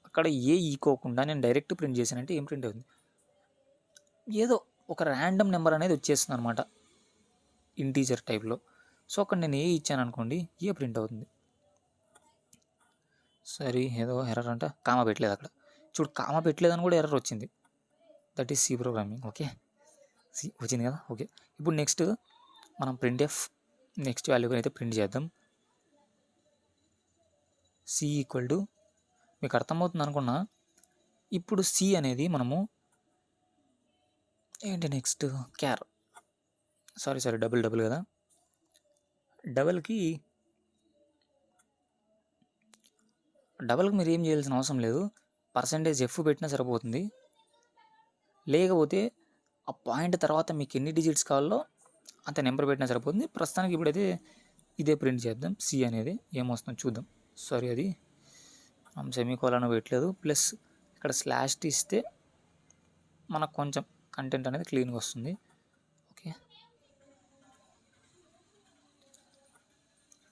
అక్కడ ఏ ఈకోకుండా నేను డైరెక్ట్ ప్రింట్ చేశానంటే ఏం ప్రింట్ అవుతుంది? ఏదో ఒక ర్యాండమ్ నెంబర్ అనేది వచ్చేస్తుంది అనమాట ఇంటీజర్ టైప్లో. సో అక్కడ నేను ఏ ఇచ్చాను అనుకోండి, ఏ ప్రింట్ అవుతుంది. సరే ఏదో ఎర్రర్ అంట, కామా పెట్టలేదు అక్కడ. చూడు కామా పెట్టలేదని కూడా ఎర్రర్ వచ్చింది. That is C programming. Okay, C వచ్చింది కదా. ఓకే, ఇప్పుడు నెక్స్ట్ మనం నెక్స్ట్ వాల్యూ అయితే ప్రింట్ చేద్దాం. సి ఈక్వల్ టు, మీకు అర్థమవుతుంది అనుకున్నా. ఇప్పుడు సి అనేది మనము ఏంటి నెక్స్ట్ క్యార్ సారీ డబుల్ కదా, డబల్కి మీరు ఏం చేయాల్సిన అవసరం లేదు, %f పెట్టినా సరిపోతుంది. లేకపోతే ఆ పాయింట్ తర్వాత మీకు ఎన్ని డిజిట్స్ కావాలో అంత నెంబర్ పెట్టినా సరిపోతుంది. ప్రస్తుతానికి ఇప్పుడైతే ఇదే ప్రింట్ చేద్దాం. సి అనేది ఏమొస్తుందో చూద్దాం. సారీ అది సెమీకోలన్ పెట్టలేదు, ప్లస్ ఇక్కడ /t ఇస్తే మనకు కొంచెం కంటెంట్ అనేది క్లీన్గా వస్తుంది. ఓకే,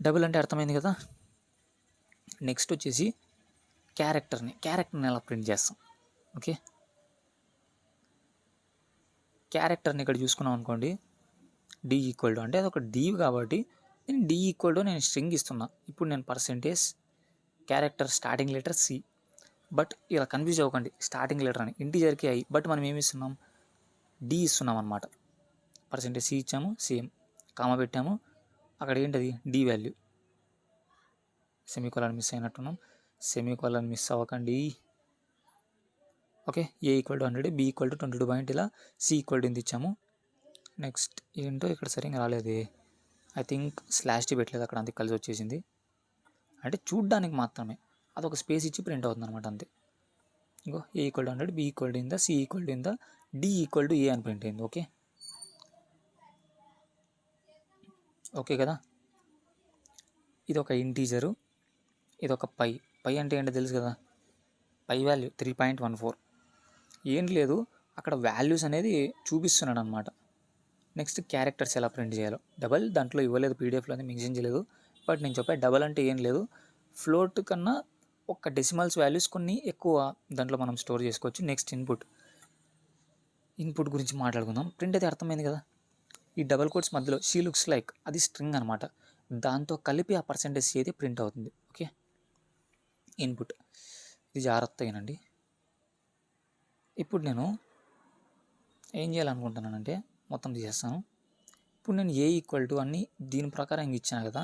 డబుల్ అంటే అర్థమైంది కదా. నెక్స్ట్ వచ్చేసి క్యారెక్టర్ని ఎలా ప్రింట్ చేస్తాం. ఓకే, క్యారెక్టర్ని ఇక్కడ చూసుకున్నాం అనుకోండి, డి ఈక్వల్ టు అంటే అది ఒక డి కాబట్టి నేను డి ఈక్వల్ టు నేను స్ట్రింగ్ ఇస్తున్నా. ఇప్పుడు నేను character starting letter C, but ఇలా కన్ఫ్యూజ్ అవ్వకండి, స్టార్టింగ్ లెటర్ అని ఇంటీజర్కి ఐ, బట్ మనం ఏమి ఇస్తున్నాం? డి ఇస్తున్నాం అనమాట. %c ఇచ్చాము, సేమ్ కామా పెట్టాము, అక్కడ ఏంటది డి వాల్యూ. సెమీకోలన్ మిస్ అయినట్టున్నాం, సెమీకోలన్ మిస్ అవ్వకండి. Okay, a equal to 100, b equal to 22 ఇలా సి ఈక్వల్ టు ఇంత ఇచ్చాము. నెక్స్ట్ ఏంటో ఇక్కడ సరిగ్గా రాలేదు, ఐ థింక్ /t పెట్టలేదు అక్కడ, అంతే కలిసి వచ్చేసింది. అంటే చూడ్డానికి మాత్రమే అదొక స్పేస్ ఇచ్చి ప్రింట్ అవుతుంది అనమాట, అంతే. ఇంకో a equal to 100, b equal to ఇంత, సి ఈక్వల్ టు ఇంత, డి ఈక్వల్ టు ఏ అని ప్రింట్ అయింది. ఓకే కదా. ఇది ఒక ఇంటీజరు, ఇది ఒక పై అంటే ఏంటో తెలుసు కదా, పై వాల్యూ 3.14. ఏం లేదు అక్కడ వాల్యూస్ అనేది చూపిస్తున్నాడు అనమాట. నెక్స్ట్ క్యారెక్టర్స్ ఎలా ప్రింట్ చేయాలో, డబల్ దాంట్లో ఇవ్వలేదు, పీడిఎఫ్లో అనేది మెన్షన్ చేయలేదు, బట్ నేను చెప్పా డబల్ అంటే ఏం లేదు, ఫ్లోట్ కన్నా ఒక డెసిమల్స్ వాల్యూస్ కొన్ని ఎక్కువ దాంట్లో మనం స్టోర్ చేసుకోవచ్చు. నెక్స్ట్ ఇన్పుట్ గురించి మాట్లాడుకుందాం. ప్రింట్ అయితే అర్థమైంది కదా. ఈ డబల్ కోట్స్ మధ్యలో షీ లుక్స్ లైక్ అది స్ట్రింగ్ అనమాట, దాంతో కలిపి ఆ % అయితే ప్రింట్ అవుతుంది. ఓకే, ఇన్పుట్ ఇది జాగ్రత్తగానండి. ఇప్పుడు నేను ఏం చేయాలనుకుంటున్నానంటే మొత్తం తీసేస్తాను. ఇప్పుడు నేను ఏ ఈక్వల్ టు అన్ని దీని ప్రకారం ఇచ్చాను కదా,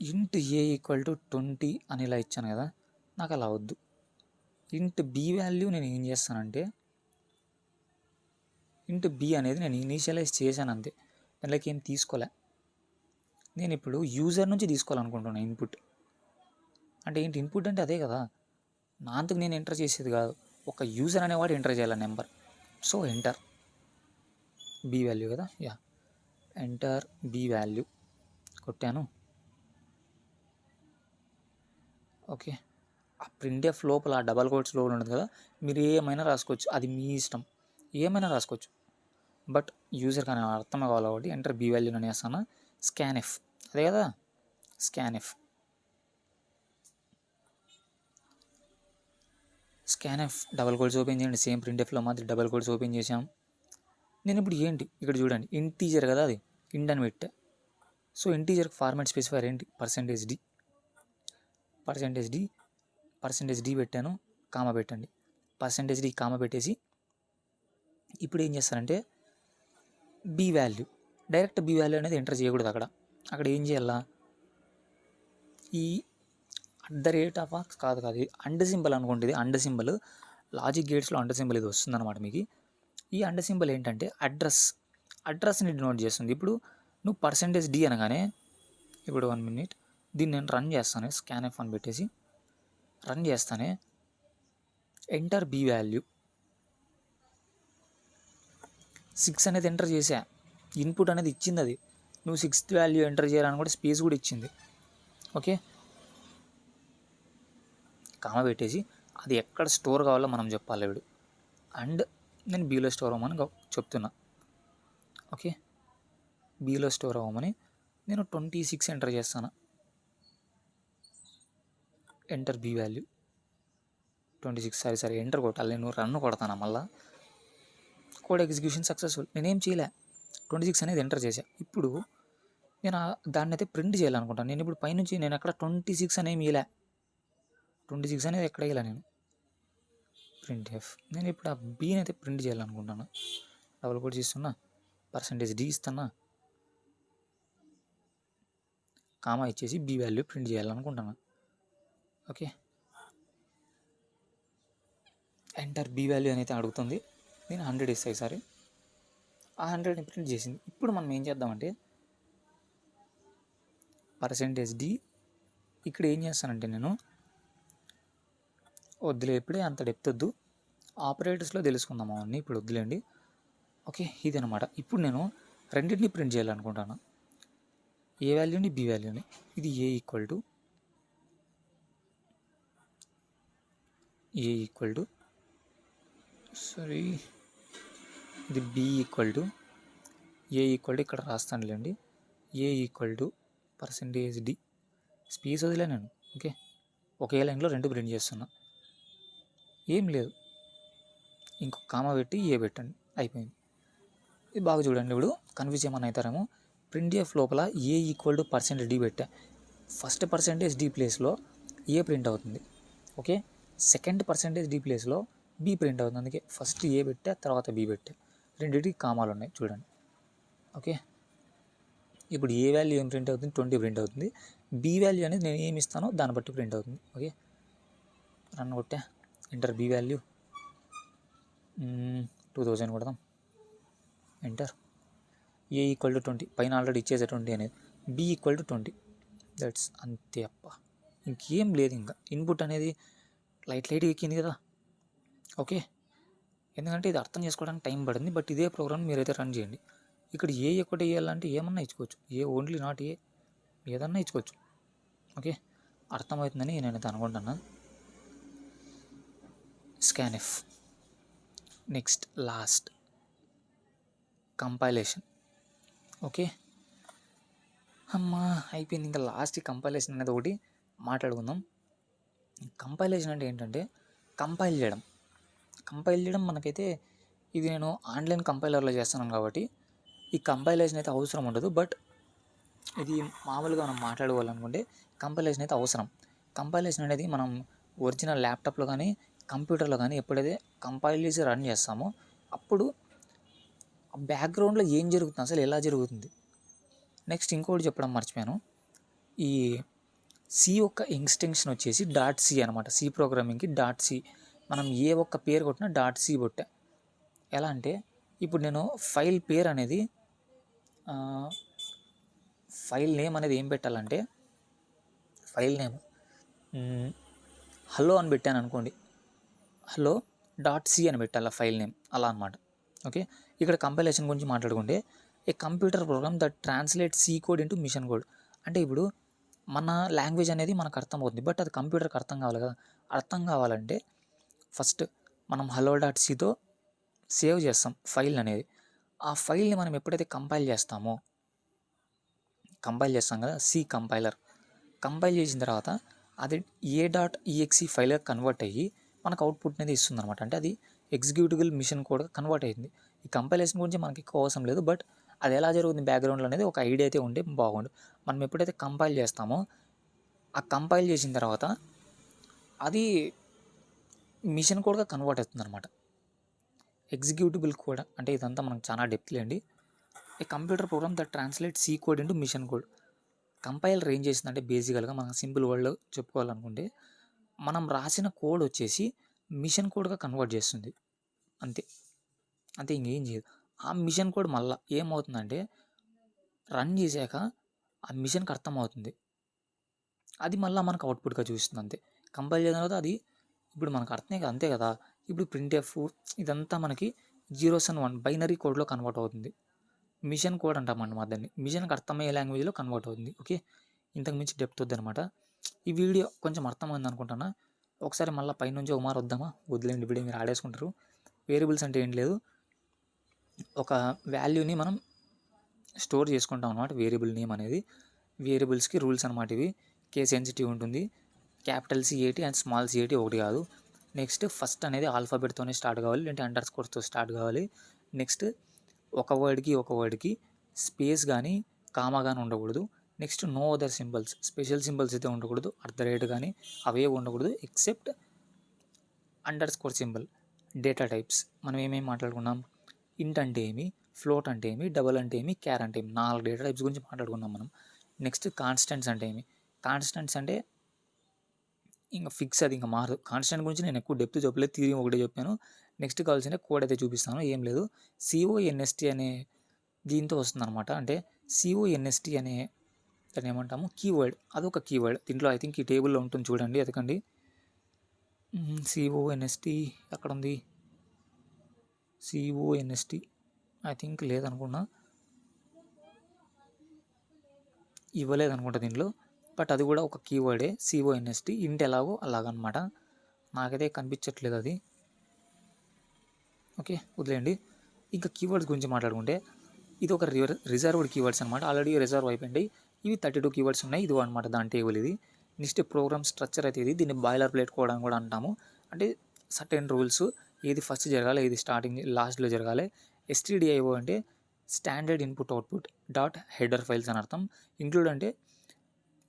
ఇంట్ ఏ ఈక్వల్ టు 20 అని ఇలా ఇచ్చాను కదా, నాకు అలా వద్దు. ఇంట్ బి వాల్యూ నేను ఏం చేస్తానంటే, ఇంట్ బి అనేది నేను ఇనీషియలైజ్ చేశాను అంతే, దానిలోకి ఏం తీసుకోలే. నేను ఇప్పుడు యూజర్ నుంచి తీసుకోవాలనుకుంటున్నాను ఇన్పుట్. అంటే ఏంటి ఇన్పుట్ అంటే అదే కదా, నా అంతకు నేను ఎంటర్ చేసేది కాదు, ఒక యూజర్ అనేవాడు ఎంటర్ చేయాలి number. So enter B value కదా, యా ఎంటర్ బి వాల్యూ కొట్టాను. ఓకే, ఆ ప్రింట్ఎఫ్ లోపల ఆ డబల్ కోట్స్ లోపల ఉంటుంది కదా, మీరు ఏమైనా రాసుకోవచ్చు, అది మీ ఇష్టం, ఏమైనా రాసుకోవచ్చు. బట్ యూజర్ కానీ అర్థం కావాలి కాబట్టి ఎంటర్ బి వాల్యూ అని వేస్తాను. స్కాన్ఎఫ్ అదే కదా, స్కాన్ఎఫ్ డబల్ కోడ్స్ ఓపెన్ చేయండి. సేమ్ ప్రింట్ఎఫ్లో మాత్రం డబల్ కోడ్స్ ఓపెన్ చేసాం. నేను ఇప్పుడు ఏంటి ఇక్కడ చూడండి, ఇంటీజర్ కదా, అది ఇంట్ అని పెట్టా, సో ఇంటీజర్ ఫార్మాట్ స్పెసిఫైర్ ఏంటి, పర్సెంటేజ్ డి పెట్టాను, కామా పెట్టండి. పర్సెంటేజ్ డి కామా పెట్టేసి ఇప్పుడు ఏం చేస్తారంటే B value, direct B value అనేది ఎంటర్ చేయకూడదు. అక్కడ ఏం చేయాలా, ఈ @ కాదు అండ్ సింబల్ అనుకోండి. ఇది అండ్ సింబల్ లాజిక్ గేట్స్లో అండ్ సింబల్ ఇది వస్తుందన్నమాట మీకు. ఈ అండ్ సింబల్ ఏంటంటే అడ్రస్ని డినోట్ చేస్తుంది. ఇప్పుడు నువ్వు పర్సెంటేజ్ డి అనగానే, ఇప్పుడు 1 minute దీన్ని నేను రన్ చేస్తాను, స్కాన్ఎఫ్ అని పెట్టేసి రన్ చేస్తానే, ఎంటర్ బి వాల్యూ 6 అనేది ఎంటర్ చేసా, ఇన్పుట్ అనేది ఇచ్చింది. అది నువ్వు 6th వాల్యూ ఎంటర్ చేయాలని కూడా స్పేస్ కూడా ఇచ్చింది. ఓకే, కామ పెట్టేసి అది ఎక్కడ స్టోర్ కావాలో మనం చెప్పాలి. ఇప్పుడు అండ్ నేను బీలో స్టోర్ అవ్వమని చెప్తున్నా. ఓకే, బీలో స్టోర్ అవ్వమని నేను 26 ఎంటర్ చేస్తాను. Enter B value 26. సరే ఎంటర్ కొట్టాలి, నేను రన్ కొడతాను. మళ్ళీ కోడ్ ఎగ్జిక్యూషన్ సక్సెస్ఫుల్. నేనేం చేయలే, 26 అనేది ఎంటర్ చేశా. ఇప్పుడు నేను దాన్ని అయితే ప్రింట్ చేయాలనుకుంటాను. నేను ఇప్పుడు పైనుంచి నేను అక్కడ 26 అనేమి ఇలా 26 అనేది ఎక్కడ ఇలా నేను ప్రింట్ ఎఫ్, నేను ఇప్పుడు ఆ బీని అయితే ప్రింట్ చేయాలనుకుంటాను. డబుల్ కోడ్ చేస్తున్నా, పర్సెంటేజ్ డి ఇస్తున్నా, కామా ఇచ్చేసి బి వాల్యూ ప్రింట్ చేయాలనుకుంటున్నాను. ఓకే, ఎంటర్ బి వాల్యూ అనేది అడుగుతుంది. నేను 100 ఇస్తాయి. సరే, ఆ 100ని ప్రింట్ చేసింది. ఇప్పుడు మనం ఏం చేద్దామంటే పర్సెంటేజ్ డి ఇక్కడ ఏం చేస్తానంటే, నేను వద్దులే ఇప్పుడే అంత డెప్త్ వద్దు, ఆపరేటర్స్లో తెలుసుకుందాం అవన్నీ, ఇప్పుడు వద్దులేండి. ఓకే, ఇదనమాట. ఇప్పుడు నేను రెండింటిని ప్రింట్ చేయాలనుకుంటాను, ఏ వాల్యూని బి వాల్యూని. ఇది ఏ ఈక్వల్ టు సారీ, ఇది b equal to a equal to ఇక్కడ రాస్తానులేండి, a equal to percentage d, space వదిలే నేను. ఓకే, ఒకే లైన్లో రెండు ప్రింట్ చేస్తున్నా, ఏం లేదు, ఇంకొక కామా పెట్టి ఏ పెట్టండి, అయిపోయింది. ఇది బాగా చూడండి. ఇప్పుడు కన్ఫ్యూజ్ ఏమన్నా అవుతారేమో, ప్రింట్ ఎఫ్ లోపల ఏ ఈక్వల్ టు పర్సెంటేజ్ డి పెట్టా, ఫస్ట్ పర్సెంటేజ్ డి ప్లేస్లో ఏ ప్రింట్ అవుతుంది. ఓకే, సెకండ్ పర్సెంటేజ్ డి ప్లేస్లో బి ప్రింట్ అవుతుంది. అందుకే ఫస్ట్ ఏ పెట్టా, తర్వాత బి పెట్టా, రెండింటికి కామాలు ఉన్నాయి చూడండి. ఓకే, ఇప్పుడు ఏ వాల్యూ ఏం ప్రింట్ అవుతుంది, 20 ప్రింట్ అవుతుంది. బి వాల్యూ అనేది నేను ఏమి ఇస్తానో దాన్ని బట్టి ప్రింట్ అవుతుంది. ఓకే, రన్ కొట్టా, ఎంటర్ బి వాల్యూ 2000 కొడదాం, ఎంటర్. ఏ ఈక్వల్ టు 20, పైన ఆల్రెడీ ఇచ్చేసే 20 అనేది, బి ఈక్వల్ టు 20. దట్స్ అంతే అప్ప, ఇంకేం లేదు. ఇంకా ఇన్పుట్ అనేది లైట్ ఎక్కింది కదా. ఓకే, ఎందుకంటే ఇది అర్థం చేసుకోవడానికి టైం పడింది. బట్ ఇదే ప్రోగ్రామ్ మీరైతే రన్ చేయండి. ఇక్కడ ఏ ఒకటి వేయాలంటే ఏమన్నా ఇచ్చుకోవచ్చు, ఏ ఓన్లీ నాట్ ఏ, ఏదన్నా ఇచ్చుకోవచ్చు. ఓకే, అర్థమవుతుందని నేనైతే అనుకుంటున్నా. Scanf, next last compilation. Okay, అమ్మా అయిపోయింది. ఇంకా లాస్ట్ కంపైలేషన్ అనేది ఒకటి మాట్లాడుకుందాం. కంపైలేషన్ అంటే ఏంటంటే కంపైల్ చేయడం మనకైతే ఇది నేను ఆన్లైన్ కంపైలర్లో చేస్తున్నాను కాబట్టి ఈ కంపైలేషన్ అయితే అవసరం ఉండదు. బట్ ఇది మామూలుగా మనం మాట్లాడుకోవాలనుకుంటే కంపైలేషన్ అయితే అవసరం. కంపైలేషన్ అనేది మనం ఒరిజినల్ ల్యాప్టాప్లో కానీ కంప్యూటర్లో కానీ ఎప్పుడైతే కంపైల్ చేసి రన్ చేస్తామో అప్పుడు బ్యాక్గ్రౌండ్లో ఏం జరుగుతుంది, అసలు ఎలా జరుగుతుంది. నెక్స్ట్ ఇంకోటి చెప్పడం మర్చిపోయాను, ఈ సి యొక్క ఎక్స్టెన్షన్ వచ్చేసి .c అనమాట. సి ప్రోగ్రామింగ్కి .c, మనం ఏ ఒక్క పేరు కొట్టినా .c కొట్టా. ఎలా అంటే ఇప్పుడు నేను ఫైల్ పేరు అనేది ఫైల్ నేమ్ అనేది ఏం పెట్టాలంటే, ఫైల్ నేమ్ హలో అని పెట్టాను అనుకోండి, హలో .c అని పెట్టాలి ఫైల్ నేమ్, అలా అనమాట. ఓకే, ఇక్కడ కంపైలేషన్ గురించి మాట్లాడుకుంటే a computer program that translate C code into machine code. అంటే ఇప్పుడు మన లాంగ్వేజ్ అనేది మనకు అర్థమవుతుంది, బట్ అది కంప్యూటర్కి అర్థం కావాలి కదా. అర్థం కావాలంటే ఫస్ట్ మనం హలో .cతో సేవ్ చేస్తాం ఫైల్ అనేది. ఆ ఫైల్ని మనం ఎప్పుడైతే కంపైల్ చేస్తాం కదా, సి కంపైల్ చేసిన తర్వాత అది .exe ఫైల్గా కన్వర్ట్ అయ్యి మనకు అవుట్పుట్ అనేది ఇస్తుంది అనమాట. అంటే అది ఎగ్జిక్యూటబుల్ మిషన్ కోడ్గా కన్వర్ట్ అయ్యింది. ఈ కంపైలేషన్ గురించి మనకి ఎక్కువ అవసరం లేదు, బట్ అది ఎలా జరుగుతుంది బ్యాక్గ్రౌండ్లో అనేది ఒక ఐడియా అయితే ఉంటే బాగుండు. మనం ఎప్పుడైతే కంపైల్ చేస్తామో ఆ కంపైల్ చేసిన తర్వాత అది మిషన్ కోడ్గా కన్వర్ట్ అవుతుంది అనమాట. ఎగ్జిక్యూటిబుల్ కోడ్ అంటే ఇదంతా మనకు చాలా డెప్త్ లేండి. A computer program that translate C code into machine code. Compiler ఏం చేసిందంటే బేసికల్గా మనం సింపుల్ వర్డ్లో చెప్పుకోవాలనుకుంటే మనం రాసిన కోడ్ వచ్చేసి మిషన్ కోడ్గా కన్వర్ట్ చేస్తుంది అంతే. అంతే ఇంకేం చేయదు. ఆ మిషన్ కోడ్ మళ్ళీ ఏమవుతుందంటే రన్ చేశాక ఆ మిషన్కి అర్థమవుతుంది, అది మళ్ళీ మనకు అవుట్పుట్గా చూస్తుంది అంతే. కంపైల్ చేసిన తర్వాత అది ఇప్పుడు మనకు అర్థమే కదా, అంతే కదా. ఇప్పుడు ప్రింట్ఎఫ్ ఇదంతా మనకి 0s and 1 బైనరీ కోడ్లో కన్వర్ట్ అవుతుంది. మిషన్ కోడ్ అంటామన్నమాట దాన్ని. మిషన్కి అర్థమయ్యే లాంగ్వేజ్లో కన్వర్ట్ అవుతుంది. ఓకే, ఇంతకు మించి డెప్త్ వద్దనమాట. ఈ వీడియో కొంచెం అర్థమైంది అనుకుంటున్నా. ఒకసారి మళ్ళీ పైనుంచి ఒకమారు వద్దామా? వదిలేండి, ఇప్పుడు మీరు ఆడేసుకుంటారు. వేరియబుల్స్ అంటే ఏం లేదు, ఒక వాల్యూని మనం స్టోర్ చేసుకుంటాం అనమాట. వేరియబుల్ నేమ్ అనేది వేరియబుల్స్కి రూల్స్ అనమాట. ఇవి కేస్ సెన్సిటివ్ ఉంటుంది. Capital C80 and small c80 ఒకటి కాదు. నెక్స్ట్ ఫస్ట్ అనేది ఆల్ఫాబెట్తోనే స్టార్ట్ కావాలి, లేదంటే అండర్ స్కోర్స్తో స్టార్ట్ కావాలి. నెక్స్ట్ ఒక వర్డ్కి స్పేస్ కానీ కామా కానీ ఉండకూడదు. Next no other symbols, special symbols అయితే ఉండకూడదు. @ కానీ అవే ఉండకూడదు, except underscore symbol. Data types మనం ఏమేమి మాట్లాడుకున్నాం? ఇంట్ అంటే ఏమి, ఫ్లోట్ అంటే ఏమి, డబల్ అంటే ఏమి, క్యార్ అంటే ఏమి, 4 డేటా టైప్స్ గురించి మాట్లాడుకున్నాం మనం. నెక్స్ట్ కాన్స్టెంట్స్ అంటే ఏమి? కాన్స్టెంట్స్ అంటే ఇంకా ఫిక్స్, అది ఇంకా మారదు. కాన్స్టెంట్ గురించి నేను ఎక్కువ డెప్త్ చెప్పలేదు, థియరీ ఒకటే చెప్పాను. నెక్స్ట్ కావాల్సిన కోడ్ అయితే చూపిస్తాను. ఏం లేదు, CONST అనే దీంతో వస్తుంది అనమాట. అంటే CONST అనే దాన్ని ఏమంటాము, కీవర్డ్. అదొక కీవర్డ్ దీంట్లో. ఐ థింక్ ఈ టేబుల్లో ఉంటుంది, చూడండి, ఎతకండి. CONST ఎక్కడ ఉంది? CONST ఐ థింక్ లేదనుకున్నా, ఇవ్వలేదనుకుంటా దీంట్లో. బట్ అది కూడా ఒక కీవర్డే, CONST. ఇంట్ ఎలాగో అలాగనమాట. నాకైతే కనిపించట్లేదు అది. ఓకే, వదిలేయండి. ఇంకా కీవర్డ్స్ గురించి మాట్లాడుకుంటే ఇది ఒక రిజర్వ్డ్ కీవర్డ్స్ అనమాట. ఆల్రెడీ రిజర్వ్ అయిపోయింది. ఇవి 32 కీవర్డ్స్ ఉన్నాయి. ఇది అనమాట దాని టేబుల్ ఇది. నెక్స్ట్ ప్రోగ్రామ్ స్ట్రక్చర్ అయితే ఇది. దీన్ని బాయిలర్ ప్లేట్ కోడ్ అని కూడా అంటాము. అంటే సర్టెన్ రూల్స్, ఏది ఫస్ట్ జరగాలి, ఏది స్టార్టింగ్ లాస్ట్లో జరగాలి. STDIO అంటే standard input output dot header files అని అర్థం. ఇంక్లూడ్ అంటే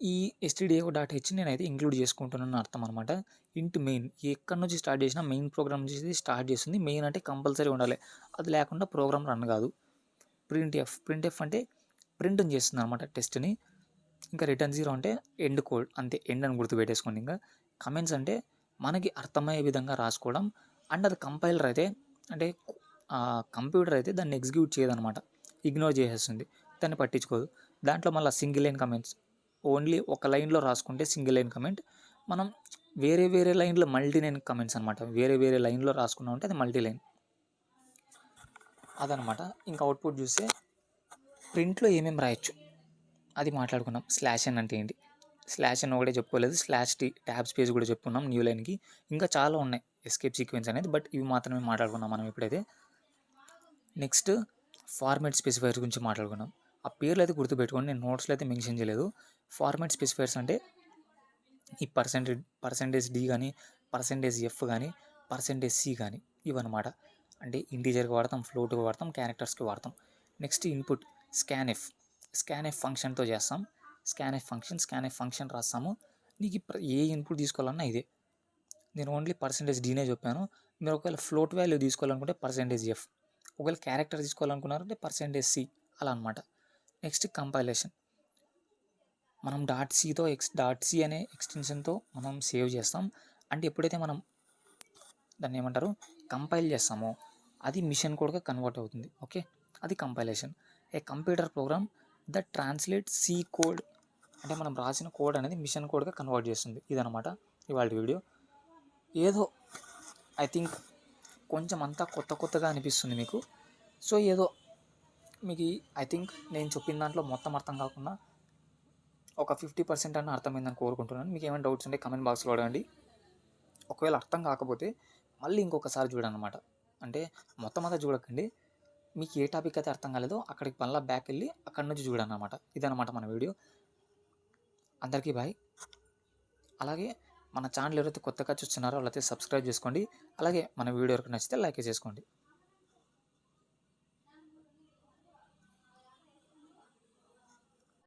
ఈ stdio.h నేనైతే ఇంక్లూడ్ చేసుకుంటున్నాను అర్థం అనమాట. ఇంట్ మెయిన్, ఎక్కడి నుంచి స్టార్ట్ చేసినా మెయిన్ ప్రోగ్రామ్ నుంచి స్టార్ట్ చేస్తుంది. మెయిన్ అంటే కంపల్సరీ ఉండాలి, అది లేకుండా ప్రోగ్రామ్ రన్ కాదు. ప్రింట్ఎఫ్ అంటే ప్రింట్ చేస్తుంది అనమాట టెస్ట్ని. ఇంకా రిటర్న్ 0 అంటే ఎండ్ కోడ్, అంతే. ఎండ్ అని గుర్తుపెట్టేసుకోండి. ఇంకా కమెంట్స్ అంటే మనకి అర్థమయ్యే విధంగా రాసుకోవడం. అండ్ అది కంపైలర్ అయితే, అంటే కంప్యూటర్ అయితే దాన్ని ఎగ్జిక్యూట్ చేయదనమాట, ఇగ్నోర్ చేసేస్తుంది, దాన్ని పట్టించుకోదు. దాంట్లో మళ్ళీ సింగిల్ లైన్ కమెంట్స్, ఓన్లీ ఒక లైన్లో రాసుకుంటే సింగిల్ లైన్ కమెంట్. మనం వేరే లైన్లో మల్టీ లైన్ కమెంట్స్ అనమాట. వేరే లైన్లో రాసుకున్నాం అంటే అది మల్టీ లైన్, అదనమాట. ఇంకా అవుట్పుట్ చూస్తే ప్రింట్లో ఏమేమి రాయొచ్చు అది మాట్లాడుకున్నాం. /n అంటే ఏంటి, /n ఒకటే చెప్పుకోలేదు, /t ట్యాబ్ స్పేస్ కూడా చెప్పుకున్నాం న్యూ లైన్కి. ఇంకా చాలా ఉన్నాయి ఎస్కేప్ సీక్వెన్స్ అనేది, బట్ ఇవి మాత్రమే మాట్లాడుకున్నాం మనం ఇప్పుడైతే. నెక్స్ట్ ఫార్మాట్ స్పెసిఫైర్స్ గురించి మాట్లాడుకున్నాం. ఆ పేర్లు అయితే గుర్తుపెట్టుకోండి, నేను నోట్స్లో అయితే మెన్షన్ చేయలేదు. ఫార్మాట్ స్పెసిఫైర్స్ అంటే ఈ %D కానీ, %F కానీ, %C కానీ, ఇవన్నమాట. అంటే ఇంటీజర్కి వాడతాం, ఫ్లోట్కి వాడతాం, క్యారెక్టర్స్కి వాడతాం. నెక్స్ట్ ఇన్పుట్ స్కాన్ఎఫ్ ఫంక్షన్తో చేస్తాం. స్కాన్ఎఫ్ ఫంక్షన్ రాస్తాము. నీకు ఏ ఇన్పుట్ తీసుకోవాలన్నా ఇదే. నేను ఓన్లీ %Dనే చెప్పాను. మీరు ఒకవేళ ఫ్లోట్ వాల్యూ తీసుకోవాలనుకుంటే %F, ఒకవేళ క్యారెక్టర్ తీసుకోవాలనుకున్నారంటే %C, అలా అనమాట. నెక్స్ట్ కంపైలేషన్, మనం .c అనే ఎక్స్టెన్షన్తో మనం సేవ్ చేస్తాం. అంటే ఎప్పుడైతే మనం దాన్ని ఏమంటారు కంపైల్ చేస్తామో అది మిషన్ కోడ్గా కన్వర్ట్ అవుతుంది. ఓకే, అది compilation. A computer program that translate C code, అంటే మనం రాసిన కోడ్ అనేది మిషన్ కోడ్గా కన్వర్ట్ చేస్తుంది. ఇదనమాట ఇవాళ వీడియో. ఏదో ఐ థింక్ కొంచెం అంతా కొత్తగా అనిపిస్తుంది మీకు. సో ఏదో మీకు ఐ థింక్ నేను చెప్పిన దాంట్లో మొత్తం అర్థం కాకుండా ఒక 50% అన్న అర్థమైందని కోరుకుంటున్నాను. మీకు ఏమైనా డౌట్స్ ఉంటే కమెంట్ బాక్స్లో అడగండి. ఒకవేళ అర్థం కాకపోతే మళ్ళీ ఇంకొకసారి చూడనమాట. అంటే మొత్తం అంతా చూడకండి, మీకు ఏ టాపిక్ అయితే అర్థం కాలేదో అక్కడికి మళ్ళీ బ్యాక్ వెళ్ళి అక్కడి నుంచి చూడనమాట. ఇదనమాట మన వీడియో. అందరికీ బాయ్. అలాగే మన ఛానల్ ఎవరైతే కొత్తగా చూస్తున్నారో వాళ్ళైతే సబ్స్క్రైబ్ చేసుకోండి. అలాగే మన వీడియో ఎవరికి నచ్చితే లైక్ చేసుకోండి.